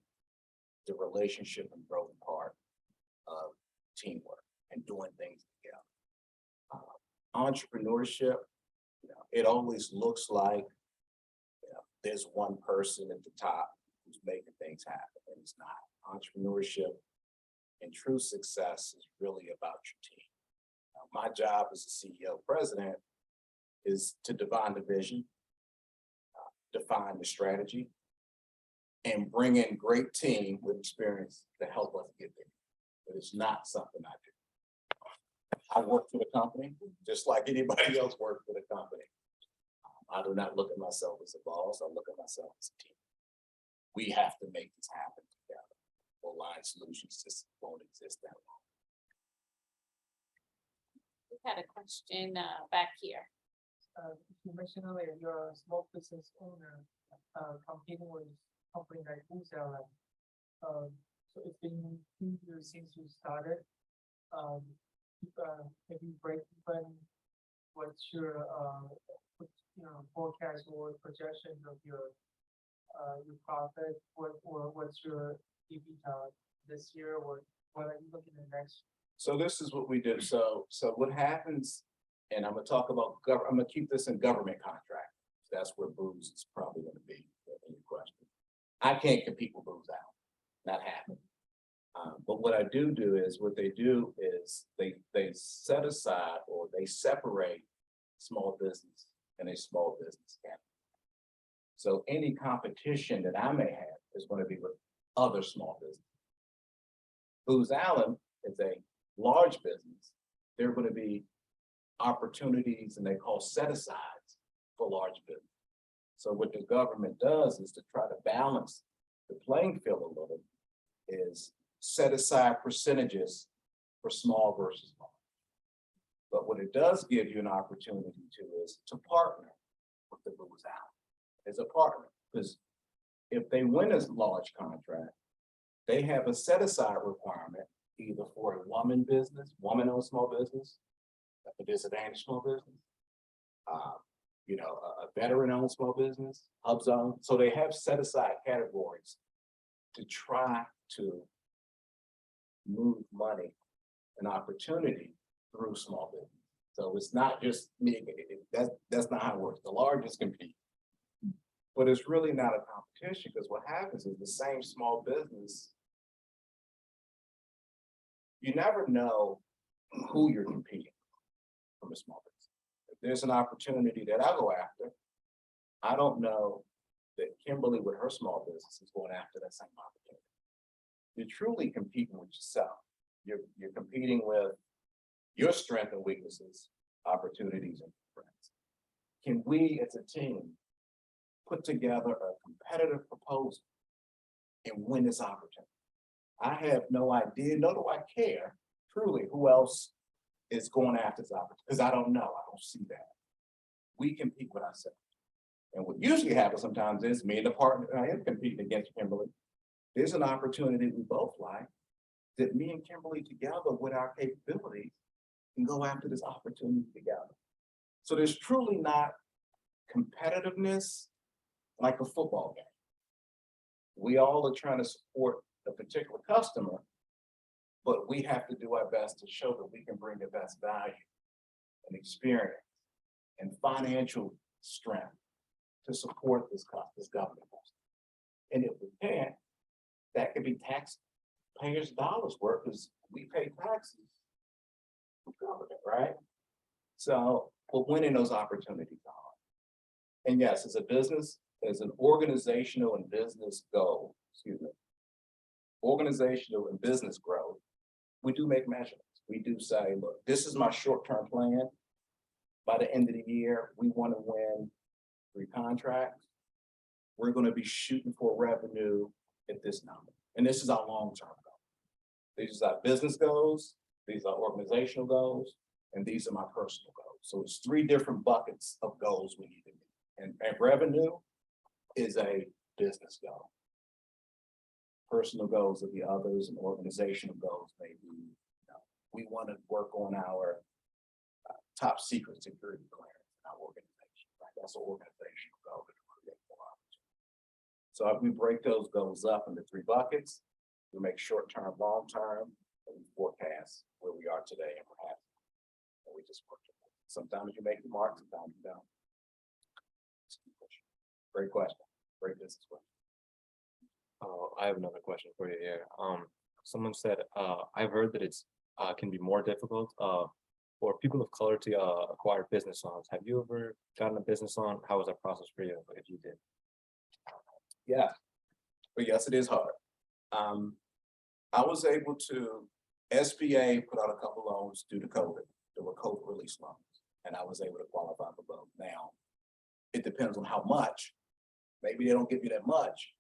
the relationship and growth part of teamwork and doing things together. Entrepreneurship, it always looks like there's one person at the top who's making things happen, and it's not. Entrepreneurship and true success is really about your team. My job as a CEO president is to define the vision, define the strategy, and bring in great team with experience to help us get there. But it's not something I do. I work for the company just like anybody else works for the company. I do not look at myself as a boss. I look at myself as a team. We have to make this happen together. Line solutions just won't exist that long. We had a question back here. You mentioned earlier, you're a small business owner, competing with a company like Booz-Allen. So it's been 2 years since you started. Have you break even? What's your forecast or projection of your profit? What's your EBITDA this year, or what are you looking at next? So this is what we do. So what happens, and I'm gonna talk about I'm gonna keep this in government contract. That's where Booz is probably gonna be in your question. I can't compete with Booz-Allen, not happening. But what I do is what they do is they set aside or they separate small business and a small business category. So any competition that I may have is going to be with other small businesses. Booz-Allen is a large business. There are going to be opportunities, and they call set-asides for large business. So what the government does is to try to balance the playing field a little, is set aside percentages for small versus large. But what it does give you an opportunity to is to partner with the Booz-Allen as a partner. Because if they win a large contract, they have a set-aside requirement either for a woman-owned small business, a disadvantaged small business, a veteran-owned small business, hub zone. So they have set-aside categories to try to move money and opportunity through small business. So it's not just me, that's not how it works. The largest compete. But it's really not a competition, because what happens is the same small business, you never know who you're competing from a small business. If there's an opportunity that I go after, I don't know that Kimberly with her small business is going after that same opportunity. You're truly competing with yourself. You're competing with your strengths and weaknesses, opportunities and threats. Can we as a team put together a competitive proposal and win this opportunity? I have no idea, nor do I care truly who else is going after this opportunity, because I don't know, I don't see that. We compete with ourselves. And what usually happens sometimes is me and the partner I am competing against Kimberly. There's an opportunity we both like, that me and Kimberly together with our capabilities can go after this opportunity together. So there's truly not competitiveness like a football game. We all are trying to support a particular customer, but we have to do our best to show that we can bring the best value and experience and financial strength to support this government. And if we can't, that could be taxpayers' dollars worth, because we pay taxes for government, right? So we're winning those opportunities are. And yes, as a business, as an organizational and business goal, organizational and business growth, we do make measurements. We do say, look, this is my short-term plan. By the end of the year, we want to win 3 contracts. We're going to be shooting for revenue at this number. And this is our long-term goal. These are our business goals, these are organizational goals, and these are my personal goals. So it's 3 different buckets of goals we need to meet. And revenue is a business goal. Personal goals are the others, and organizational goals may be, we want to work on our top secret security clearance in our organization, right? That's an organizational goal to create more opportunity. So if we break those goals up into 3 buckets, we make short-term, long-term, and we forecast where we are today and perhaps and we just work it. Sometimes you make the mark, sometimes you don't. Great question. Great business question. I have another question for you here. Someone said, I've heard that it's can be more difficult for people of color to acquire business loans. Have you ever gotten a business loan? How was that process for you, if you did? Yeah, but yes, it is hard. I was able to, SBA put out a couple loans due to COVID. There were COVID release loans, and I was able to qualify for both. Now, it depends on how much. Maybe they don't give you that much.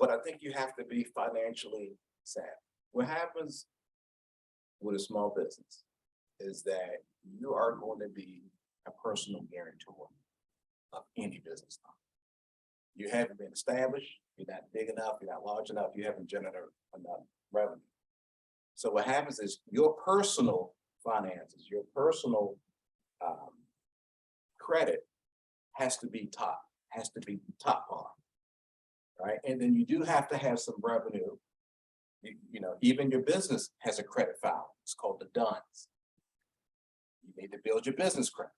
But I think you have to be financially savvy. What happens with a small business is that you are going to be a personal guarantor of any business loan. You haven't been established, you're not big enough, you're not large enough, you haven't generated enough revenue. So what happens is your personal finances, your personal credit has to be top par, right? And then you do have to have some revenue. You know, even your business has a credit file. It's called the DUNS. You need to build your business credit.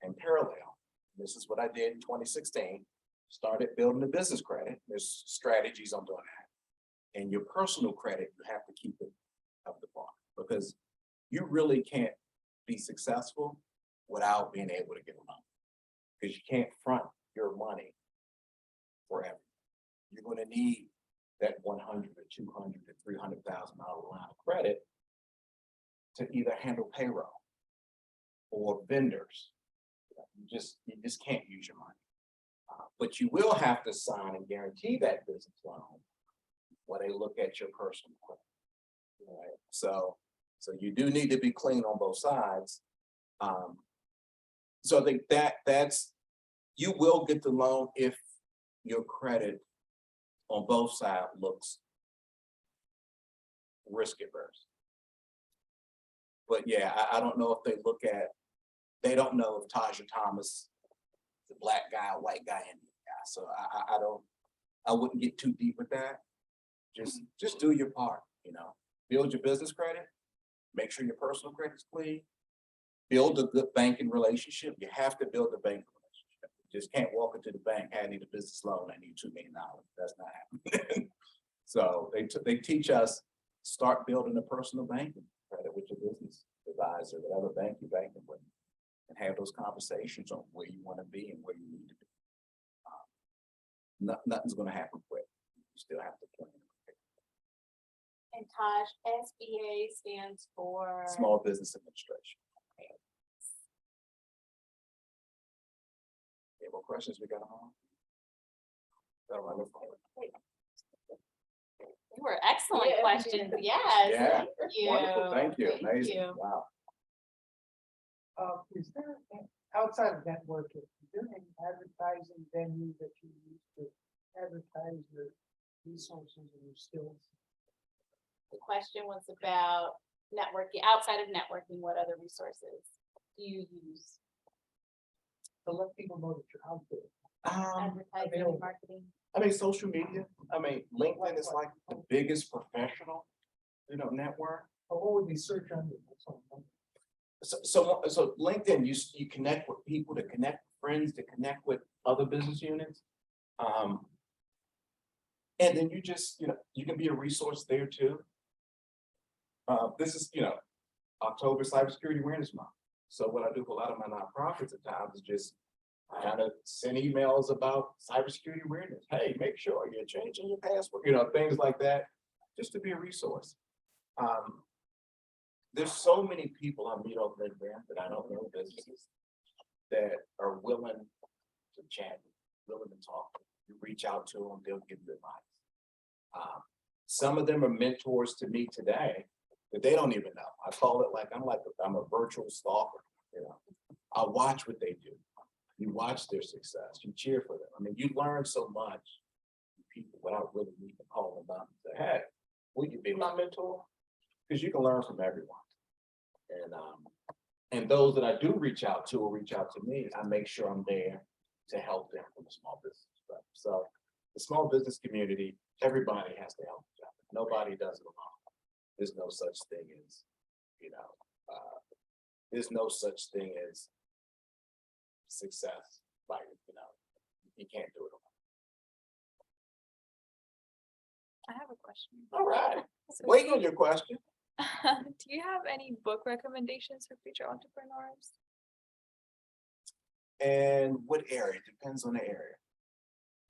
In parallel, this is what I did in 2016. Started building the business credit. There's strategies on doing that. And your personal credit, you have to keep it up the bar, because you really can't be successful without being able to get a loan, because you can't front your money forever. You're going to need that $100 or $200 to $300,000 line of credit to either handle payroll or vendors. You just can't use your money. But you will have to sign and guarantee that business loan when they look at your personal credit. Right? So you do need to be clean on both sides. So I think that's, you will get the loan if your credit on both sides looks risk averse. But yeah, I don't know if they look at, they don't know if Taj Thomas is a black guy, a white guy, Indian guy. So I wouldn't get too deep with that. Just do your part. build your business credit, make sure your personal credit's clean, build a good banking relationship. You have to build a banking relationship. You just can't walk into the bank, I need a business loan, I need $2 million. That's not happening. So they teach us, start building a personal banking credit with your business advisor, whatever bank you're banking with, and have those conversations on where you want to be and where you need to be. Nothing's going to happen quick. You still have to plan. And Taj, SBA stands for? Small Business Administration. Any more questions we got on? They were excellent Yeah. questions, yes. Yeah, Thank you. wonderful, thank you, Thank amazing, you. wow. Is there, outside of networking, is there any advertising venue that you use to advertise your resources and your skills? The question was about networking, outside of networking, what other resources do you use? To let people know that you're out there. Advertising and available. marketing? I mean, social media, LinkedIn is like the biggest professional, network. Or what would be search under? So LinkedIn, you connect with people, to connect with friends, to connect with other business units. And then you just, you can be a resource there too. This is, October Cybersecurity Awareness Month. So what I do for a lot of my nonprofits at times is just kind of send emails about cybersecurity awareness. Hey, make sure you're changing your password, things like that, just to be a resource. There's so many people I meet over there that I don't know, businesses that are willing to chat, willing to talk. You reach out to them, they'll give you advice. Some of them are mentors to me today that they don't even know. I call it I'm a virtual stalker. I watch what they do. You watch their success. You cheer for them. I mean, you learn so much from people without really needing to call them up and say, hey, will you be my mentor? Because you can learn from everyone. And those that I do reach out to or reach out to me, I make sure I'm there to help them from the small business stuff. So the small business community, everybody has to help each other. Nobody does it alone. There's no such thing as, there's no such thing as success. You can't do it alone. I have a question. All right, So waiting on your question. do you have any book recommendations for future entrepreneurs? And what area? Depends on the area.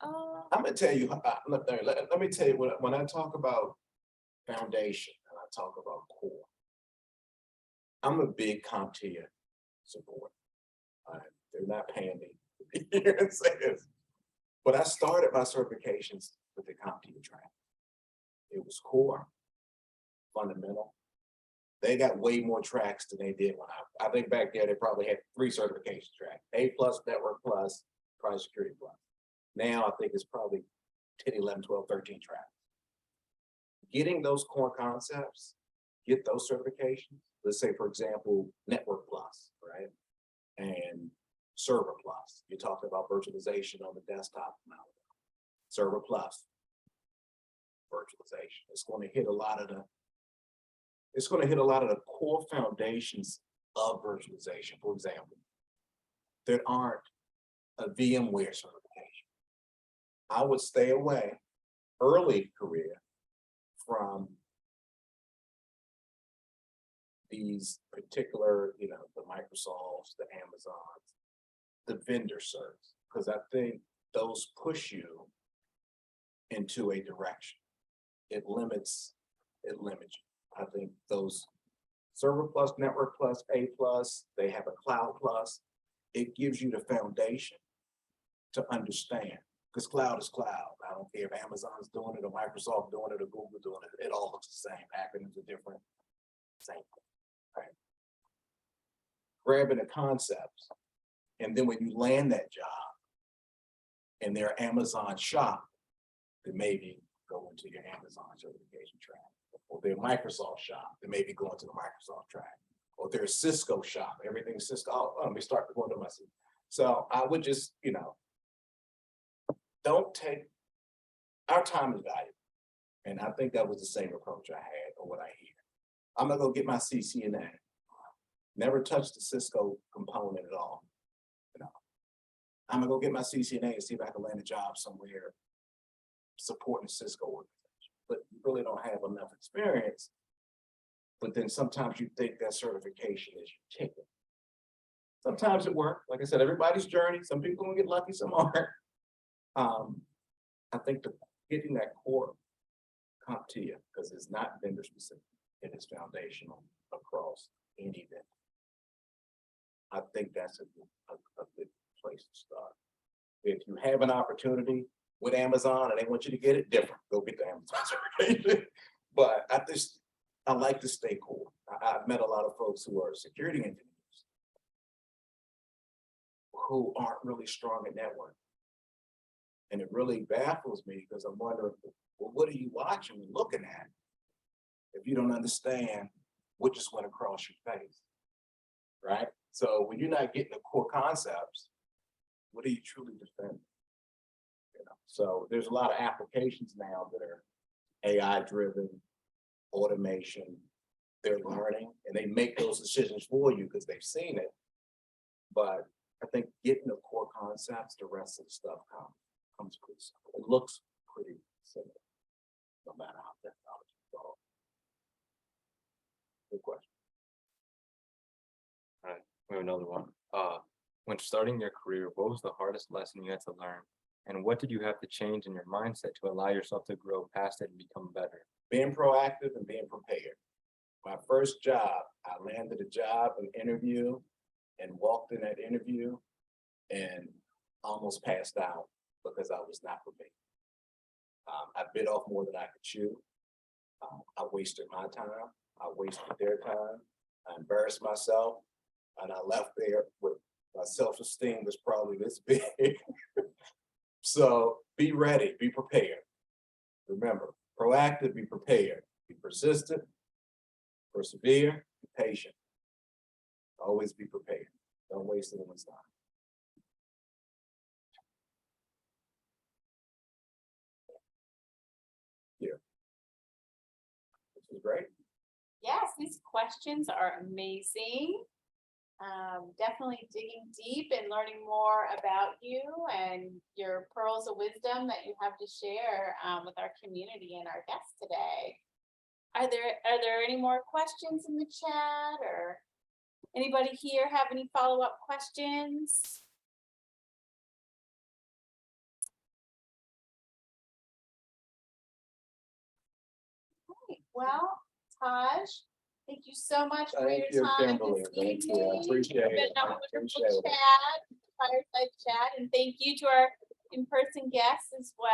I'm gonna tell you, let me tell you, when I talk about foundation and I talk about core, I'm a big CompTIA supporter. They're not paying me to be here and say this, but I started my certifications with the CompTIA track. It was core, fundamental. They got way more tracks than they did when I think back there, they probably had 3 certification tracks, A+, Network Plus, Private Security Plus. Now I think it's probably 10, 11, 12, 13 tracks. Getting those core concepts, get those certifications. Let's say, for example, Network Plus, right? And Server Plus. You're talking about virtualization on the desktop now. Server Plus, virtualization. It's going to hit a lot of the core foundations of virtualization. For example, there aren't a VMware certification. I would stay away early career from these particular, the Microsofts, the Amazons, the vendor certs, because I think those push you into a direction. It limits you. I think those Server Plus, Network Plus, A+, they have a Cloud Plus. It gives you the foundation to understand, because cloud is cloud. I don't care if Amazon's doing it or Microsoft doing it or Google doing it. It all looks the same. Acronyms are different. Same thing, right? Grabbing the concepts, and then when you land that job in their Amazon shop, then maybe go into your Amazon certification track. Or their Microsoft shop, they may be going to the Microsoft track, or their Cisco shop, everything's Cisco. Oh, let me start going to my Cisco. So I would just, don't take, our time is valuable. And I think that was the same approach I had or what I hear. I'm gonna go get my CCNA. Never touched the Cisco component at all. You know, I'm gonna go get my CCNA and see if I can land a job somewhere supporting Cisco organization. But you really don't have enough experience. But then sometimes you think that certification is your ticket. Sometimes it works. Like I said, everybody's journey. Some people will get lucky, some aren't. I think getting that core CompTIA, because it's not vendor specific, it is foundational across any vendor. I think that's a good place to start. If you have an opportunity with Amazon and they want you to get it, different, go get the Amazon certification. But I like to stay core. I've met a lot of folks who are security engineers who aren't really strong at networking. And it really baffles me because I'm wondering, well, what are you watching and looking at if you don't understand what just went across your face, right? So when you're not getting the core concepts, what are you truly defending? You know, so there's a lot of applications now that are AI driven, automation, they're learning and they make those decisions for you because they've seen it. But I think getting the core concepts, the rest of the stuff comes pretty simple. It looks pretty simple, no matter how technology evolves. Good question. All right, we have another one. When starting your career, what was the hardest lesson you had to learn? And what did you have to change in your mindset to allow yourself to grow past it and become better? Being proactive and being prepared. My first job, I landed a job, an interview, and walked in that interview and almost passed out because I was not prepared. I bit off more than I could chew. I wasted my time. I wasted their time. I embarrassed myself, and I left there with my self-esteem was probably this big. So be ready, be prepared. Remember, proactive, be prepared, be persistent, persevere, be patient. Always be prepared. Don't waste anyone's time. Yeah. This is great. Yes, these questions are amazing. Definitely digging deep and learning more about you and your pearls of wisdom that you have to share with our community and our guests today. Are there any more questions in the chat or anybody here have any follow-up questions? Okay, well, Taj, thank you so much for Thank your you, time Kimberly. this Thank you. I evening. appreciate It's been it. a I wonderful appreciate it. chat, fireside chat, and thank you to our in-person guests as well.